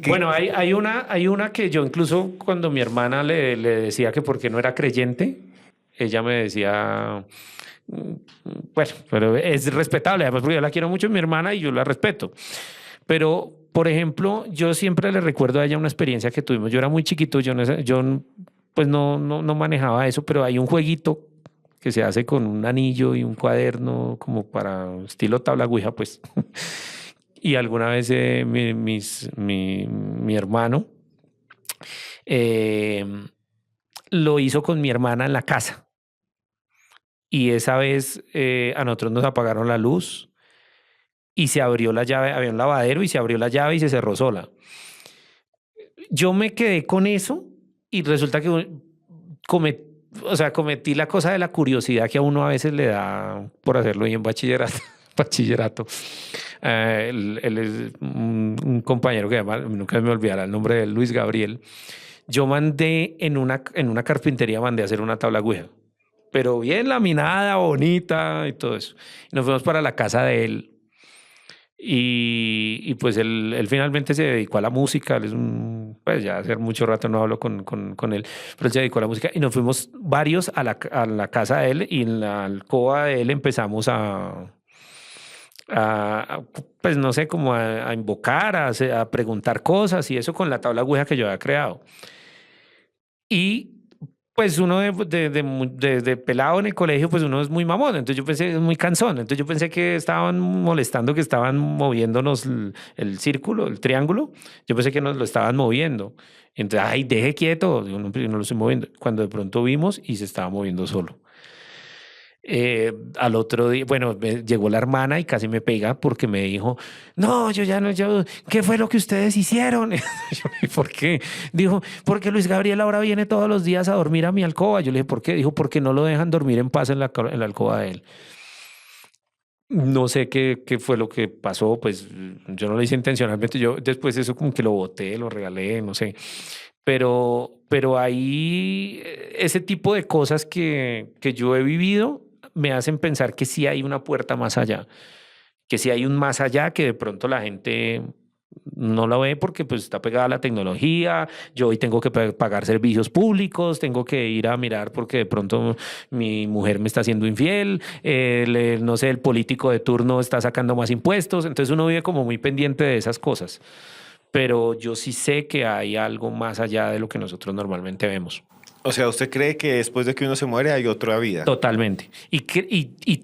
Bueno, hay una que yo incluso cuando mi hermana le decía que por qué no era creyente, ella me decía, bueno, pero es respetable, además porque yo la quiero mucho, mi hermana, y yo la respeto. Pero, por ejemplo, yo siempre le recuerdo a ella una experiencia que tuvimos. Yo era muy chiquito, yo pues no manejaba eso, pero hay un jueguito que se hace con un anillo y un cuaderno como para estilo tabla ouija, pues. Y alguna vez mi hermano eh, lo hizo con mi hermana en la casa. Y esa vez a nosotros nos apagaron la luz y se abrió la llave, había un lavadero y se abrió la llave y se cerró sola. Yo me quedé con eso y resulta que cometí la cosa de la curiosidad que a uno a veces le da por hacerlo y en bachillerato. Bachillerato. Él es un compañero que además nunca me olvidará el nombre de él, Luis Gabriel. Yo mandé en una carpintería, mandé a hacer una tabla ouija, pero bien laminada, bonita y todo eso. Y nos fuimos para la casa de él. Y pues él finalmente se dedicó a la música. Él es pues ya hace mucho rato no hablo con él, pero él se dedicó a la música y nos fuimos varios a la casa de él y en la alcoba de él empezamos pues no sé, como a invocar, a preguntar cosas y eso con la tabla ouija que yo había creado. Y pues uno de pelado en el colegio, pues uno es muy mamón, entonces yo pensé, es muy cansón, entonces yo pensé que estaban molestando, que estaban moviéndonos el círculo, el triángulo, yo pensé que nos lo estaban moviendo. Entonces, ay, deje quieto, yo no lo estoy moviendo. Cuando de pronto vimos y se estaba moviendo solo. Al otro día, bueno, llegó la hermana y casi me pega porque me dijo, no, ¿qué fue lo que ustedes hicieron? ¿Y por qué? Dijo, porque Luis Gabriel ahora viene todos los días a dormir a mi alcoba. Yo le dije, ¿por qué? Dijo, porque no lo dejan dormir en paz en la alcoba de él. No sé qué fue lo que pasó, pues yo no lo hice intencionalmente, yo después eso como que lo boté, lo regalé, no sé. Pero ahí ese tipo de cosas que yo he vivido me hacen pensar que sí hay una puerta más allá, que sí hay un más allá que de pronto la gente no la ve porque pues está pegada a la tecnología. Yo hoy tengo que pagar servicios públicos, tengo que ir a mirar porque de pronto mi mujer me está haciendo infiel, no sé, el político de turno está sacando más impuestos, entonces uno vive como muy pendiente de esas cosas. Pero yo sí sé que hay algo más allá de lo que nosotros normalmente vemos. O sea, ¿usted cree que después de que uno se muere hay otra vida? Totalmente. Y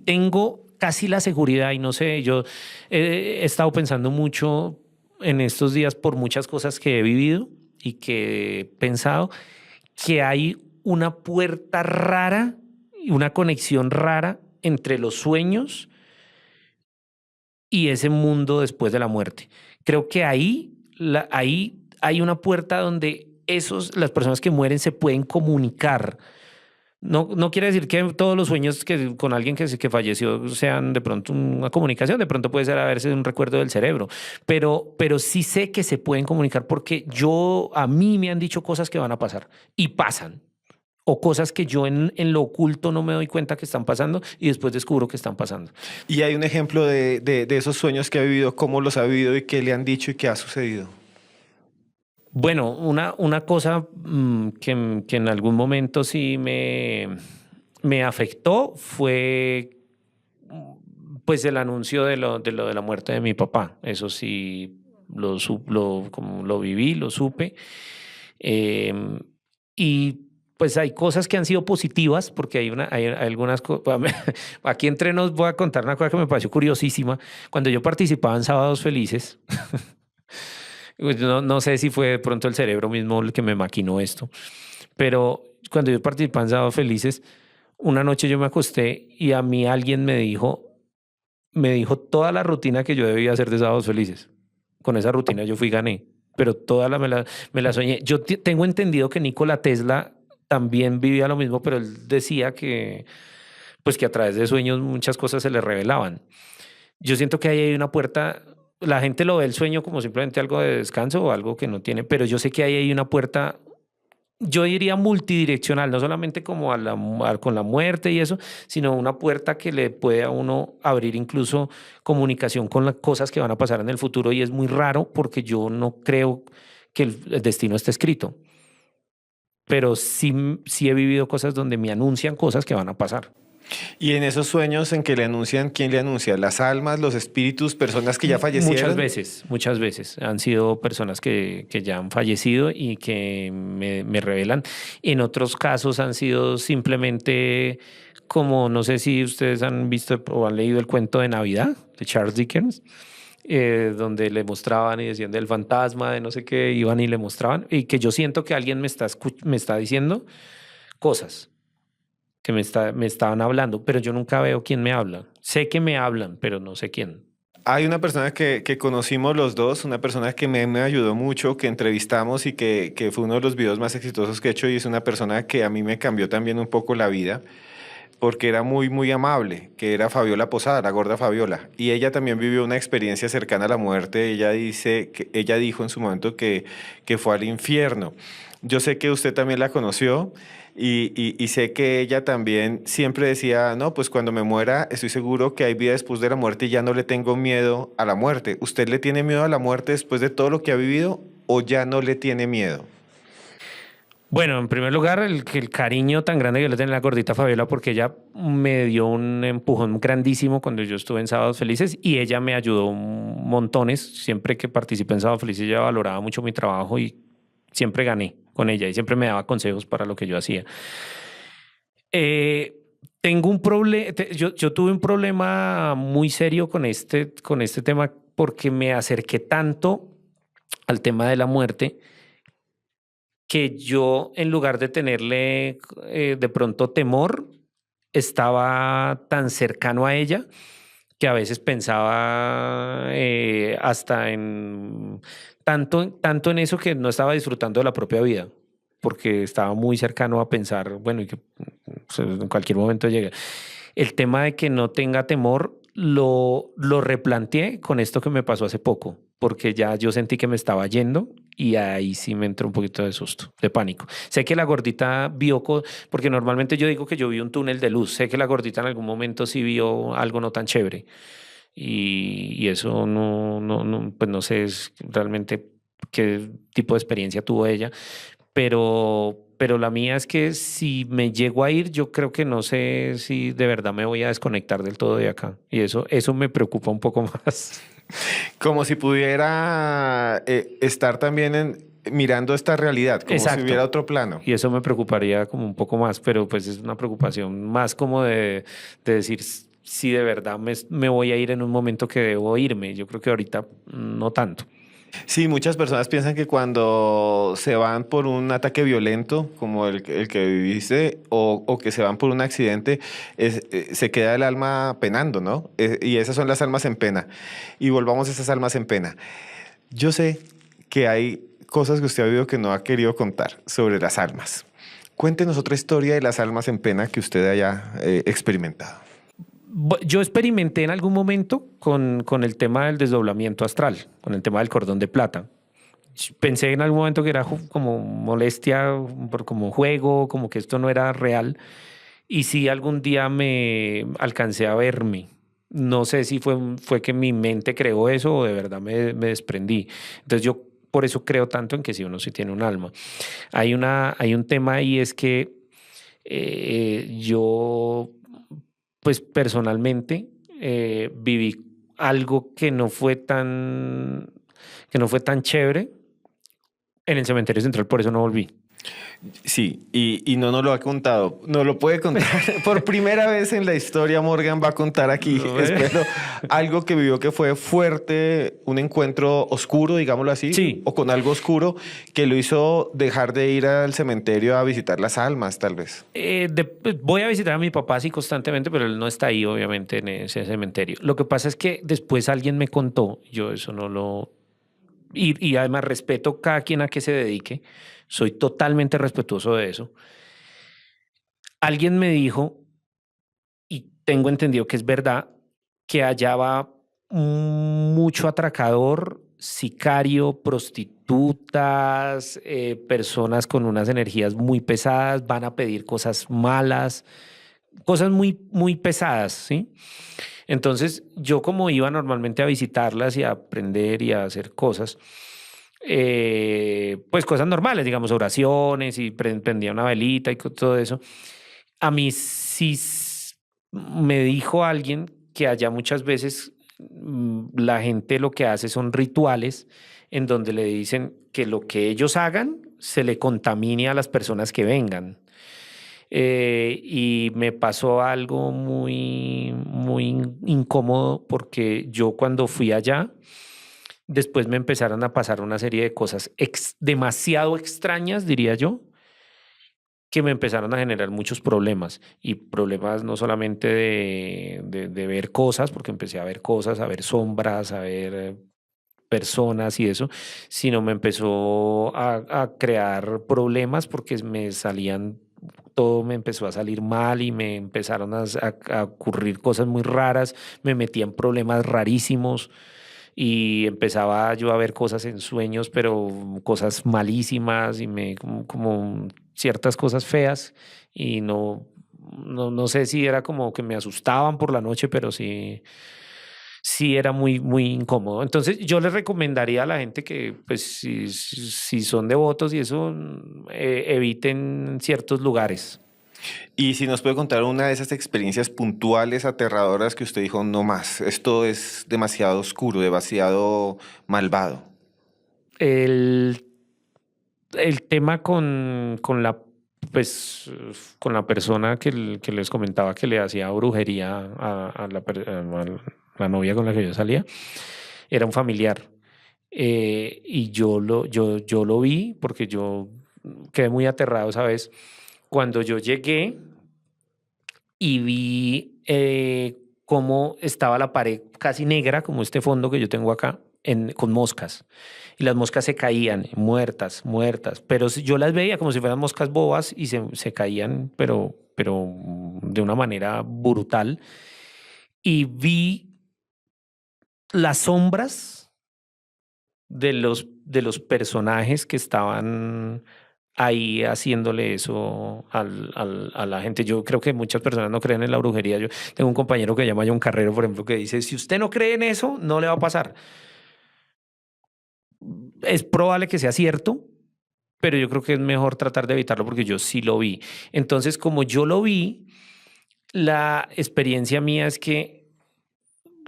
tengo casi la seguridad, y no sé, yo he estado pensando mucho en estos días por muchas cosas que he vivido y que he pensado que hay una puerta rara y una conexión rara entre los sueños y ese mundo después de la muerte. Creo que ahí hay una puerta donde las personas que mueren se pueden comunicar. No quiere decir que todos los sueños con alguien que falleció sean de pronto una comunicación, de pronto puede ser a veces un recuerdo del cerebro, pero sí sé que se pueden comunicar porque a mí me han dicho cosas que van a pasar y pasan, o cosas que yo en lo oculto no me doy cuenta que están pasando y después descubro que están pasando. Y hay un ejemplo de esos sueños que ha vivido, cómo los ha vivido y qué le han dicho y qué ha sucedido. Bueno, una cosa que en algún momento sí me afectó fue pues el anuncio de la muerte de mi papá. Eso sí como lo viví, lo supe. Y pues hay cosas que han sido positivas, porque hay algunas cosas. Aquí entre nos voy a contar una cosa que me pareció curiosísima. Cuando yo participaba en Sábados Felices, no sé si fue de pronto el cerebro mismo el que me maquinó esto, pero cuando yo participaba en Sábados Felices, una noche yo me acosté y a mí alguien me dijo toda la rutina que yo debía hacer de Sábados Felices. Con esa rutina yo fui y gané, pero me la soñé. Yo tengo entendido que Nikola Tesla también vivía lo mismo, pero él decía que, pues que a través de sueños muchas cosas se le revelaban. Yo siento que ahí hay una puerta. La gente lo ve el sueño como simplemente algo de descanso o algo que no tiene, pero yo sé que ahí hay una puerta, yo diría multidireccional, no solamente como con la muerte y eso, sino una puerta que le puede a uno abrir incluso comunicación con las cosas que van a pasar en el futuro, y es muy raro porque yo no creo que el destino esté escrito, pero sí he vivido cosas donde me anuncian cosas que van a pasar. Y en esos sueños en que le anuncian, ¿quién le anuncia? ¿Las almas, los espíritus, personas que ya fallecieron? Muchas veces han sido personas que ya han fallecido y que me revelan. En otros casos han sido simplemente como, no sé si ustedes han visto o han leído el cuento de Navidad de Charles Dickens, donde le mostraban y decían del fantasma, de no sé qué, iban y le mostraban, y que yo siento que alguien me está diciendo cosas que me estaban hablando, pero yo nunca veo quién me habla. Sé que me hablan, pero no sé quién. Hay una persona que conocimos los dos, una persona que me ayudó mucho, que entrevistamos y que fue uno de los videos más exitosos que he hecho, y es una persona que a mí me cambió también un poco la vida, porque era muy, muy amable, que era Fabiola Posada, la gorda Fabiola. Y ella también vivió una experiencia cercana a la muerte. Ella dijo en su momento que fue al infierno. Yo sé que usted también la conoció y sé que ella también siempre decía, no, pues cuando me muera estoy seguro que hay vida después de la muerte y ya no le tengo miedo a la muerte. ¿Usted le tiene miedo a la muerte después de todo lo que ha vivido o ya no le tiene miedo? Bueno, en primer lugar, el cariño tan grande que le tengo a la gordita Fabiola, porque ella me dio un empujón grandísimo cuando yo estuve en Sábados Felices, y ella me ayudó montones. Siempre que participé en Sábados Felices, ella valoraba mucho mi trabajo y siempre gané con ella y siempre me daba consejos para lo que yo hacía. Tengo un problema, yo tuve un problema muy serio con este tema, porque me acerqué tanto al tema de la muerte que yo, en lugar de tenerle de pronto temor, estaba tan cercano a ella que a veces pensaba hasta en tanto en eso, que no estaba disfrutando de la propia vida, porque estaba muy cercano a pensar, bueno, y que en cualquier momento llega. El tema de que no tenga temor lo replanteé con esto que me pasó hace poco, porque ya yo sentí que me estaba yendo y ahí sí me entró un poquito de susto, de pánico. Sé que la gordita vio, porque normalmente yo digo que yo vi un túnel de luz, sé que la gordita en algún momento sí vio algo no tan chévere, y eso pues no sé realmente qué tipo de experiencia tuvo ella, pero la mía es que si me llego a ir, yo creo que no sé si de verdad me voy a desconectar del todo de acá. Y eso me preocupa un poco más. Como si pudiera estar también mirando esta realidad, como si Exacto. hubiera otro plano. Y eso me preocuparía como un poco más, pero pues es una preocupación más como de decir si de verdad me voy a ir en un momento que debo irme. Yo creo que ahorita no tanto. Sí, muchas personas piensan que cuando se van por un ataque violento, como el que viviste, o que se van por un accidente, se queda el alma penando, ¿no? Y esas son las almas en pena. Y volvamos a esas almas en pena. Yo sé que hay cosas que usted ha vivido que no ha querido contar sobre las almas. Cuéntenos otra historia de las almas en pena que usted haya experimentado. Yo experimenté en algún momento con el tema del desdoblamiento astral, con el tema del cordón de plata. Pensé en algún momento que era como molestia, como juego, como que esto no era real. Y sí, algún día me alcancé a verme. No sé si fue que mi mente creó eso o de verdad me desprendí. Entonces yo por eso creo tanto en que si uno sí tiene un alma. Hay un tema ahí, es que yo, pues personalmente, viví algo que no fue tan chévere en el cementerio central, por eso no volví. Sí, y no nos lo ha contado, no lo puede contar. Por primera vez en la historia, Morgan va a contar aquí, No, espero, algo que vivió que fue fuerte, un encuentro oscuro, digámoslo así, Sí. o con algo oscuro que lo hizo dejar de ir al cementerio a visitar las almas, tal vez. Voy a visitar a mi papá sí constantemente, pero él no está ahí, obviamente, en ese cementerio. Lo que pasa es que después alguien me contó, yo eso y además respeto cada quien a que se dedique, soy totalmente respetuoso de eso. Alguien me dijo, y tengo entendido que es verdad, que allá va mucho atracador, sicario, prostitutas, personas con unas energías muy pesadas, van a pedir cosas malas, cosas muy, muy pesadas, ¿sí? Entonces, yo como iba normalmente a visitarlas y a aprender y a hacer cosas, pues cosas normales, digamos, oraciones y prendía una velita y todo eso. A mí sí me dijo alguien que allá muchas veces la gente lo que hace son rituales en donde le dicen que lo que ellos hagan se le contamine a las personas que vengan. Y me pasó algo muy, muy incómodo porque yo cuando fui allá, después me empezaron a pasar una serie de cosas demasiado extrañas, diría yo, que me empezaron a generar muchos problemas y problemas no solamente de ver cosas, porque empecé a ver cosas, a ver sombras, a ver personas y eso, sino me empezó a crear problemas porque me salían, todo me empezó a salir mal y me empezaron a ocurrir cosas muy raras, me metía en problemas rarísimos y empezaba yo a ver cosas en sueños, pero cosas malísimas y como ciertas cosas feas y no sé si era como que me asustaban por la noche, pero sí era muy, muy incómodo. Entonces yo les recomendaría a la gente que, pues, si son devotos y eso, eviten ciertos lugares. Y si nos puede contar una de esas experiencias puntuales, aterradoras, que usted dijo, no más, esto es demasiado oscuro, demasiado malvado. El, el tema con pues, con la persona que les comentaba que le hacía brujería a la novia con la que yo salía, era un familiar. Y yo lo vi porque yo quedé muy aterrado, ¿sabes? Cuando yo llegué y vi cómo estaba la pared casi negra, como este fondo que yo tengo acá, con moscas. Y las moscas se caían, muertas, muertas. Pero yo las veía como si fueran moscas bobas y se caían, pero de una manera brutal. Y vi las sombras de los personajes que estaban ahí haciéndole eso a la gente. Yo creo que muchas personas no creen en la brujería. Yo tengo un compañero que se llama John Carrero, por ejemplo, que dice, si usted no cree en eso, no le va a pasar. Es probable que sea cierto, pero yo creo que es mejor tratar de evitarlo porque yo sí lo vi. Entonces, como yo lo vi, la experiencia mía es que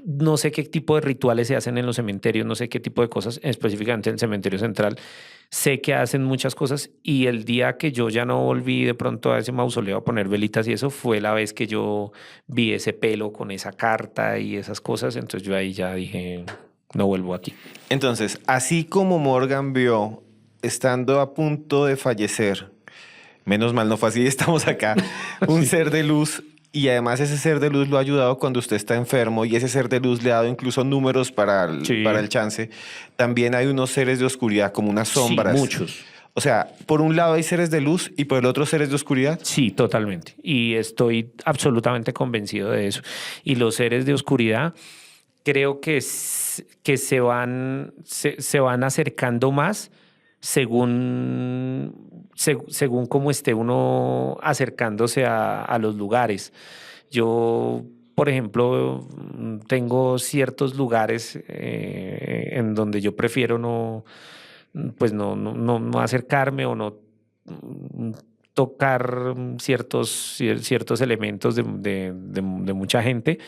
no sé qué tipo de rituales se hacen en los cementerios, no sé qué tipo de cosas, específicamente en el cementerio central. Sé que hacen muchas cosas y el día que yo ya no volví de pronto a ese mausoleo a poner velitas y eso fue la vez que yo vi ese pelo con esa carta y esas cosas. Entonces yo ahí ya dije, no vuelvo aquí. Entonces, así como Morgan vio, estando a punto de fallecer, menos mal no fue así, estamos acá, un Sí. ser de luz, y además ese ser de luz lo ha ayudado cuando usted está enfermo, y ese ser de luz le ha dado incluso números para Sí, el chance. También hay unos seres de oscuridad, como unas sí, sombras. muchos. O sea, por un lado hay seres de luz y por el otro seres de oscuridad. Sí, totalmente. Y estoy absolutamente convencido de eso. Y los seres de oscuridad creo que se van acercando más según cómo esté uno acercándose a los lugares. Yo, por ejemplo, tengo ciertos lugares en donde yo prefiero pues no acercarme o no mm, tocar ciertos elementos de mucha gente.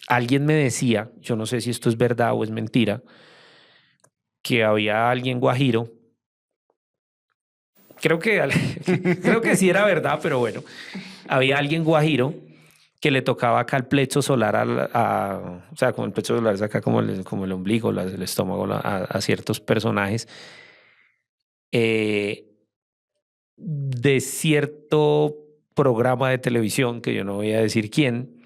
Alguien me decía, yo no sé si esto es verdad o es mentira, que había alguien guajiro. Creo que, creo que sí era verdad, pero bueno, había alguien guajiro que le tocaba acá el plecho solar, o sea, como el plecho solar es acá como el ombligo, el estómago, a ciertos personajes eh, de cierto programa de televisión, que yo no voy a decir quién,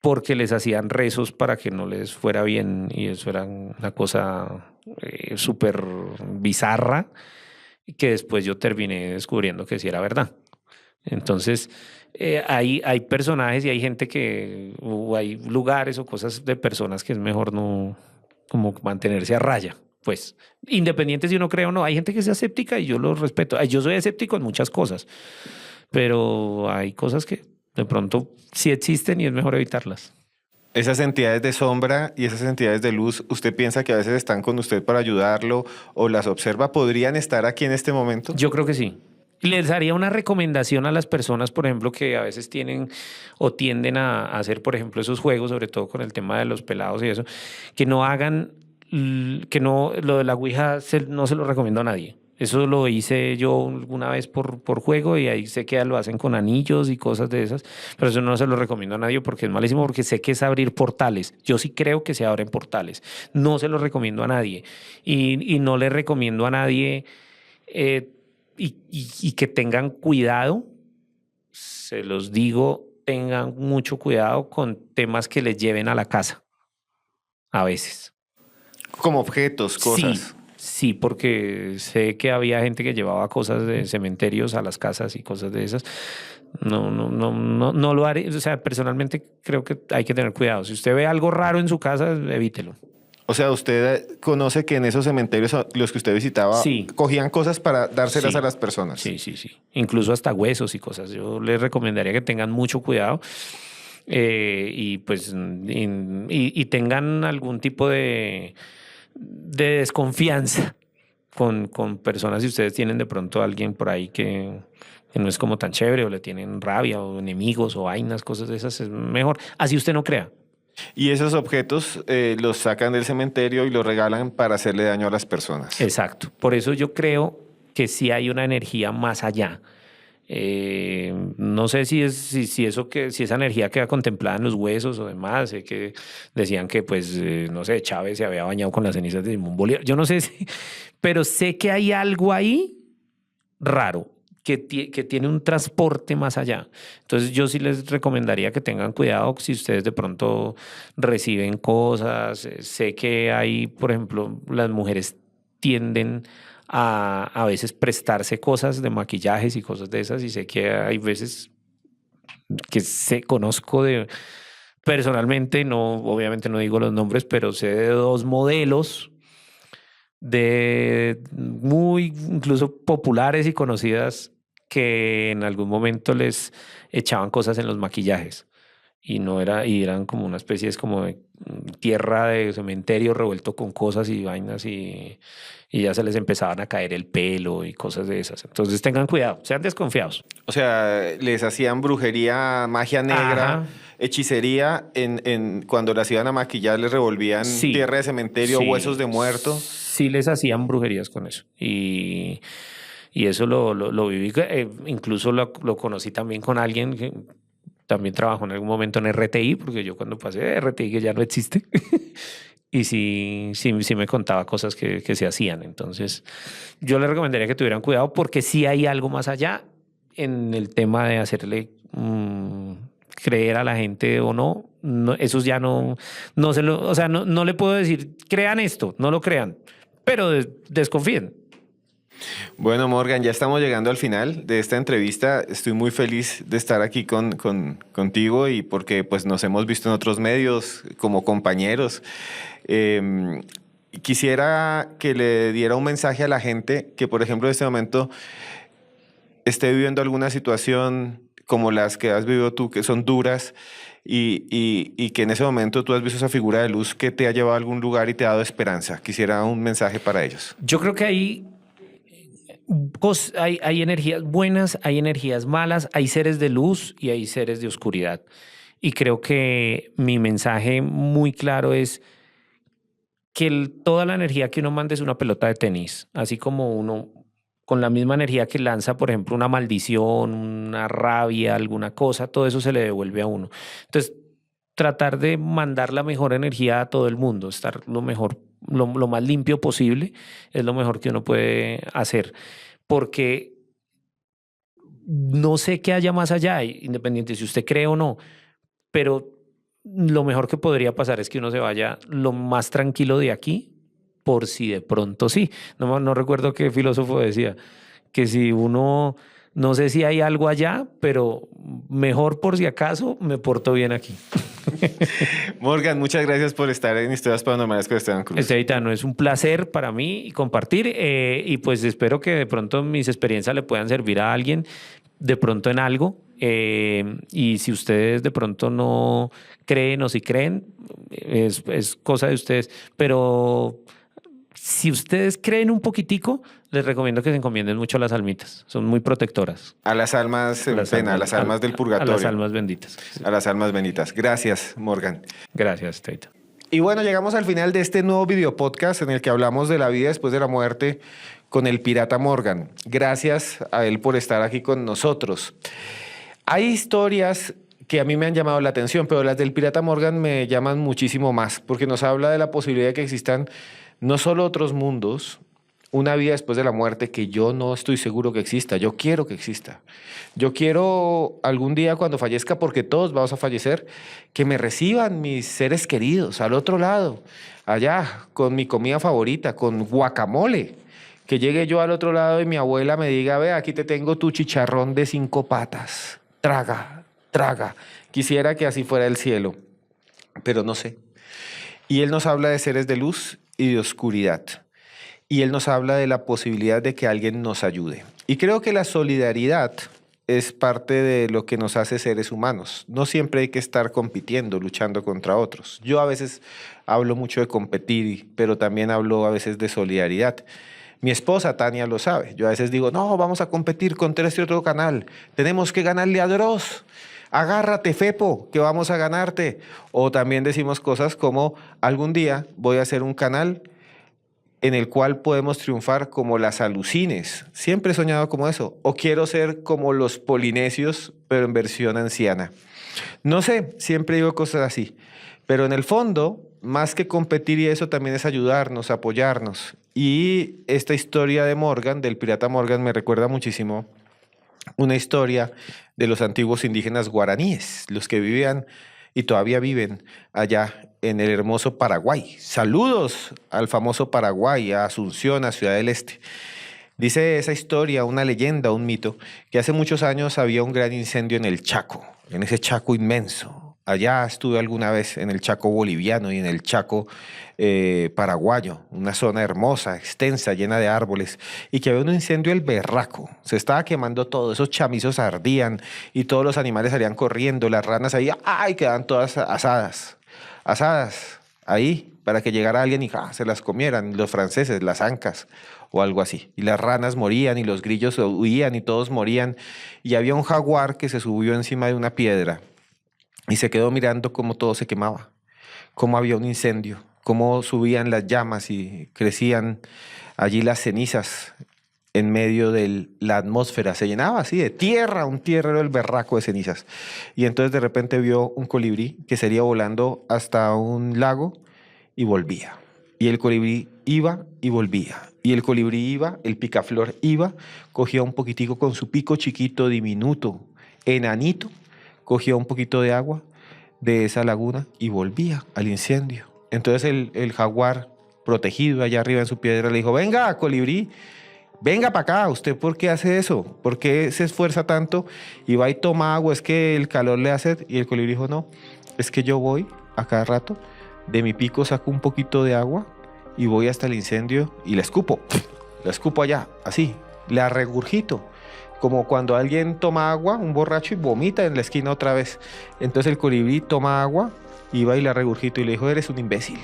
porque les hacían rezos para que no les fuera bien y eso era una cosa súper bizarra que después yo terminé descubriendo que sí era verdad. Entonces, hay personajes y hay gente o hay lugares o cosas de personas que es mejor no como mantenerse a raya. Pues, independiente si uno cree o no, hay gente que es escéptica y yo lo respeto. Yo soy escéptico en muchas cosas, pero hay cosas que de pronto sí existen y es mejor evitarlas. Esas entidades de sombra y esas entidades de luz, ¿usted piensa que a veces están con usted para ayudarlo o las observa? ¿Podrían estar aquí en este momento? Yo creo que sí. Les haría una recomendación a las personas, por ejemplo, que a veces tienen o tienden a hacer, por ejemplo, esos juegos, sobre todo con el tema de los pelados y eso, que no hagan, que no, lo de la Ouija no se lo recomiendo a nadie. Eso lo hice yo alguna vez por juego y ahí sé que lo hacen con anillos y cosas de esas, pero eso no se lo recomiendo a nadie porque es malísimo, porque sé que es abrir portales. Yo sí creo que se abren portales. No se lo recomiendo a nadie y no le recomiendo a nadie eh, y que tengan cuidado, se los digo, tengan mucho cuidado con temas que les lleven a la casa, a veces. Como objetos, Sí, cosas. sí, porque sé que había gente que llevaba cosas de cementerios a las casas y cosas de esas. No lo haré. O sea, personalmente creo que hay que tener cuidado. Si usted ve algo raro en su casa, evítelo. O sea, usted conoce que en esos cementerios los que usted visitaba Sí, cogían cosas para dárselas a sí, las personas. sí. Incluso hasta huesos y cosas. Yo les recomendaría que tengan mucho cuidado y pues y tengan algún tipo de desconfianza con personas si ustedes tienen de pronto a alguien por ahí que no es como tan chévere o le tienen rabia o enemigos o vainas, cosas de esas, es mejor. Así usted no crea. Y esos objetos los sacan del cementerio y los regalan para hacerle daño a las personas. Exacto. Por eso yo creo que sí hay una energía más allá. No sé si eso si esa energía queda contemplada en los huesos o demás. Sé que decían que, pues, no sé, Chávez se había bañado con las cenizas de Simón Bolívar. Yo no sé si, pero sé que hay algo ahí raro. Que tiene un transporte más allá. Entonces yo sí les recomendaría que tengan cuidado si ustedes de pronto reciben cosas. Sé que hay, por ejemplo, las mujeres tienden a veces prestarse cosas de maquillajes y cosas de esas y sé que hay veces que conozco de personalmente, no, obviamente no digo los nombres, pero sé de dos modelos de muy incluso populares y conocidas que en algún momento les echaban cosas en los maquillajes y no era y eran como una especie es como de tierra de cementerio revuelto con cosas y vainas y ya se les empezaban a caer el pelo y cosas de esas. Entonces tengan cuidado, sean desconfiados. O sea, les hacían brujería, magia negra, Ajá, hechicería. Cuando las iban a maquillar, les revolvían sí, tierra de cementerio, huesos sí, de muerto. sí les hacían brujerías con eso y eso lo viví, incluso lo conocí también con alguien que también trabajó en algún momento en RTI, porque yo cuando pasé de RTI, que ya no existe, y sí me contaba cosas que se hacían. Entonces, yo le recomendaría que tuvieran cuidado porque sí hay algo más allá en el tema de hacerle creer a la gente o no. Esos ya no se lo, o sea, no le puedo decir, crean esto, no lo crean, pero desconfíen. Bueno, Morgan, ya estamos llegando al final de esta entrevista. Estoy muy feliz de estar aquí contigo y porque pues nos hemos visto en otros medios como compañeros. Eh, Quisiera que le diera un mensaje a la gente que, por ejemplo, en este momento esté viviendo alguna situación como las que has vivido tú, que son duras, y que en ese momento tú has visto esa figura de luz que te ha llevado a algún lugar y te ha dado esperanza. Quisiera un mensaje para ellos. Yo creo que hay energías buenas, hay energías malas, hay seres de luz y hay seres de oscuridad. Y creo que mi mensaje muy claro es que toda la energía que uno manda es una pelota de tenis, así como uno con la misma energía que lanza, por ejemplo, una maldición, una rabia, alguna cosa, todo eso se le devuelve a uno. Entonces, tratar de mandar la mejor energía a todo el mundo, estar lo mejor, lo más limpio posible, es lo mejor que uno puede hacer, porque no sé qué haya más allá, independiente si usted cree o no, pero lo mejor que podría pasar es que uno se vaya lo más tranquilo de aquí, por si de pronto sí. No recuerdo qué filósofo decía, que si uno, no sé si hay algo allá, pero mejor por si acaso me porto bien aquí. Morgan, muchas gracias por estar en Historias Paranormales con Esteban Cruz. Estevitano, es un placer para mí compartir y pues espero que de pronto mis experiencias le puedan servir a alguien de pronto en algo. Y si ustedes de pronto no creen o si creen, es cosa de ustedes. Pero si ustedes creen un poquitico, les recomiendo que se encomienden mucho a las almitas. Son muy protectoras. A las almas en pena, a las almas del purgatorio. A las almas benditas. A las almas benditas. Gracias, Morgan. Gracias, Estevitano. Y bueno, llegamos al final de este nuevo video podcast en el que hablamos de la vida después de la muerte con el pirata Morgan. Gracias a él por estar aquí con nosotros. Hay historias que a mí me han llamado la atención, pero las del pirata Morgan me llaman muchísimo más, porque nos habla de la posibilidad de que existan no solo otros mundos, una vida después de la muerte que yo no estoy seguro que exista. Yo quiero que exista. Yo quiero algún día cuando fallezca, porque todos vamos a fallecer, que me reciban mis seres queridos al otro lado, allá, con mi comida favorita, con guacamole. Que llegue yo al otro lado y mi abuela me diga, ve, aquí te tengo tu chicharrón de 5 patas. Traga, traga. Quisiera que así fuera el cielo, pero no sé. Y él nos habla de seres de luz y de oscuridad. Y él nos habla de la posibilidad de que alguien nos ayude. Y creo que la solidaridad es parte de lo que nos hace seres humanos. No siempre hay que estar compitiendo, luchando contra otros. Yo a veces hablo mucho de competir, pero también hablo a veces de solidaridad. Mi esposa, Tania, lo sabe. Yo a veces digo, no, vamos a competir contra este otro canal. Tenemos que ganarle a Dross. Agárrate, Fepo, que vamos a ganarte. O también decimos cosas como, algún día voy a hacer un canal en el cual podemos triunfar como las alucines. Siempre he soñado como eso. O quiero ser como los polinesios, pero en versión anciana. No sé, siempre digo cosas así. Pero en el fondo, más que competir y eso, también es ayudarnos, apoyarnos. Y esta historia de Morgan, del pirata Morgan, me recuerda muchísimo una historia de los antiguos indígenas guaraníes, los que vivían y todavía viven allá en el hermoso Paraguay. Saludos al famoso Paraguay, a Asunción, a Ciudad del Este. Dice esa historia, una leyenda, un mito, que hace muchos años había un gran incendio en el Chaco, en ese Chaco inmenso. Allá estuve alguna vez en el Chaco boliviano y en el Chaco paraguayo, una zona hermosa, extensa, llena de árboles, y que había un incendio el berraco. Se estaba quemando todo, esos chamizos ardían y todos los animales salían corriendo, las ranas ahí, ¡ay!, quedaban todas asadas ahí para que llegara alguien y se las comieran, los franceses, las ancas o algo así. Y las ranas morían y los grillos huían y todos morían. Y había un jaguar que se subió encima de una piedra y se quedó mirando cómo todo se quemaba, cómo había un incendio, cómo subían las llamas y crecían allí las cenizas en medio de la atmósfera. Se llenaba así de tierra, un tierrero del berraco de cenizas. Y entonces de repente vio un colibrí que salía volando hasta un lago y volvía. Y el colibrí iba y volvía. Y el colibrí iba, el picaflor iba, cogía un poquitico con su pico chiquito, diminuto, enanito, cogía un poquito de agua de esa laguna y volvía al incendio. Entonces el jaguar, protegido allá arriba en su piedra, le dijo, venga, colibrí, venga para acá, ¿usted por qué hace eso? ¿Por qué se esfuerza tanto y va y toma agua? ¿Es que el calor le hace? Y el colibrí dijo, no, es que yo voy a cada rato, de mi pico saco un poquito de agua y voy hasta el incendio y la escupo allá, así, la regurgito. Como cuando alguien toma agua, un borracho, y vomita en la esquina otra vez. Entonces el colibrí toma agua, y va y la regurgito y le dijo, eres un imbécil,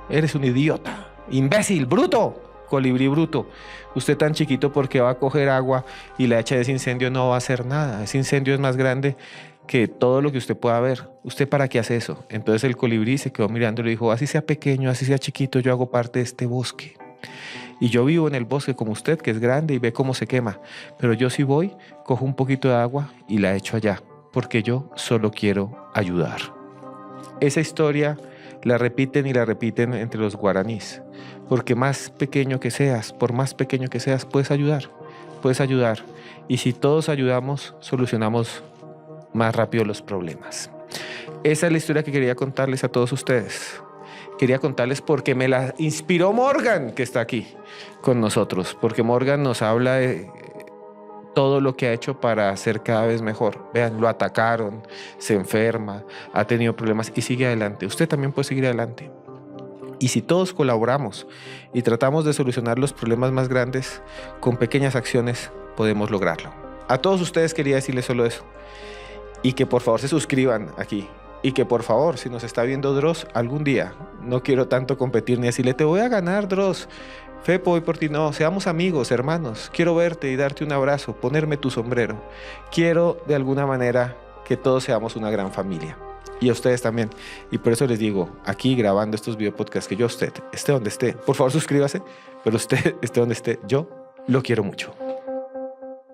eres un idiota, imbécil, bruto. Colibrí bruto, usted tan chiquito, porque va a coger agua y la echa de ese incendio, no va a hacer nada. Ese incendio es más grande que todo lo que usted pueda ver. ¿Usted para qué hace eso? Entonces el colibrí se quedó mirando y le dijo, así sea pequeño, así sea chiquito, yo hago parte de este bosque. Y yo vivo en el bosque como usted, que es grande y ve cómo se quema. Pero yo sí voy, cojo un poquito de agua y la echo allá, porque yo solo quiero ayudar. Esa historia la repiten y la repiten entre los guaraníes, porque más pequeño que seas, por más pequeño que seas, puedes ayudar. Y si todos ayudamos, solucionamos más rápido los problemas. Esa es la historia que quería contarles a todos ustedes. Quería contarles porque me la inspiró Morgan, que está aquí con nosotros, porque Morgan nos habla de todo lo que ha hecho para ser cada vez mejor. Vean, lo atacaron, se enferma, ha tenido problemas y sigue adelante. Usted también puede seguir adelante. Y si todos colaboramos y tratamos de solucionar los problemas más grandes, con pequeñas acciones podemos lograrlo. A todos ustedes quería decirles solo eso. Y que por favor se suscriban aquí. Y que por favor, si nos está viendo Dross algún día, no quiero tanto competir ni decirle, te voy a ganar, Dross. Fepo, voy por ti. No, seamos amigos, hermanos. Quiero verte y darte un abrazo, ponerme tu sombrero. Quiero de alguna manera que todos seamos una gran familia. Y a ustedes también. Y por eso les digo, aquí grabando estos video podcasts, que yo esté donde esté. Por favor, suscríbase, pero usted esté donde esté. Yo lo quiero mucho.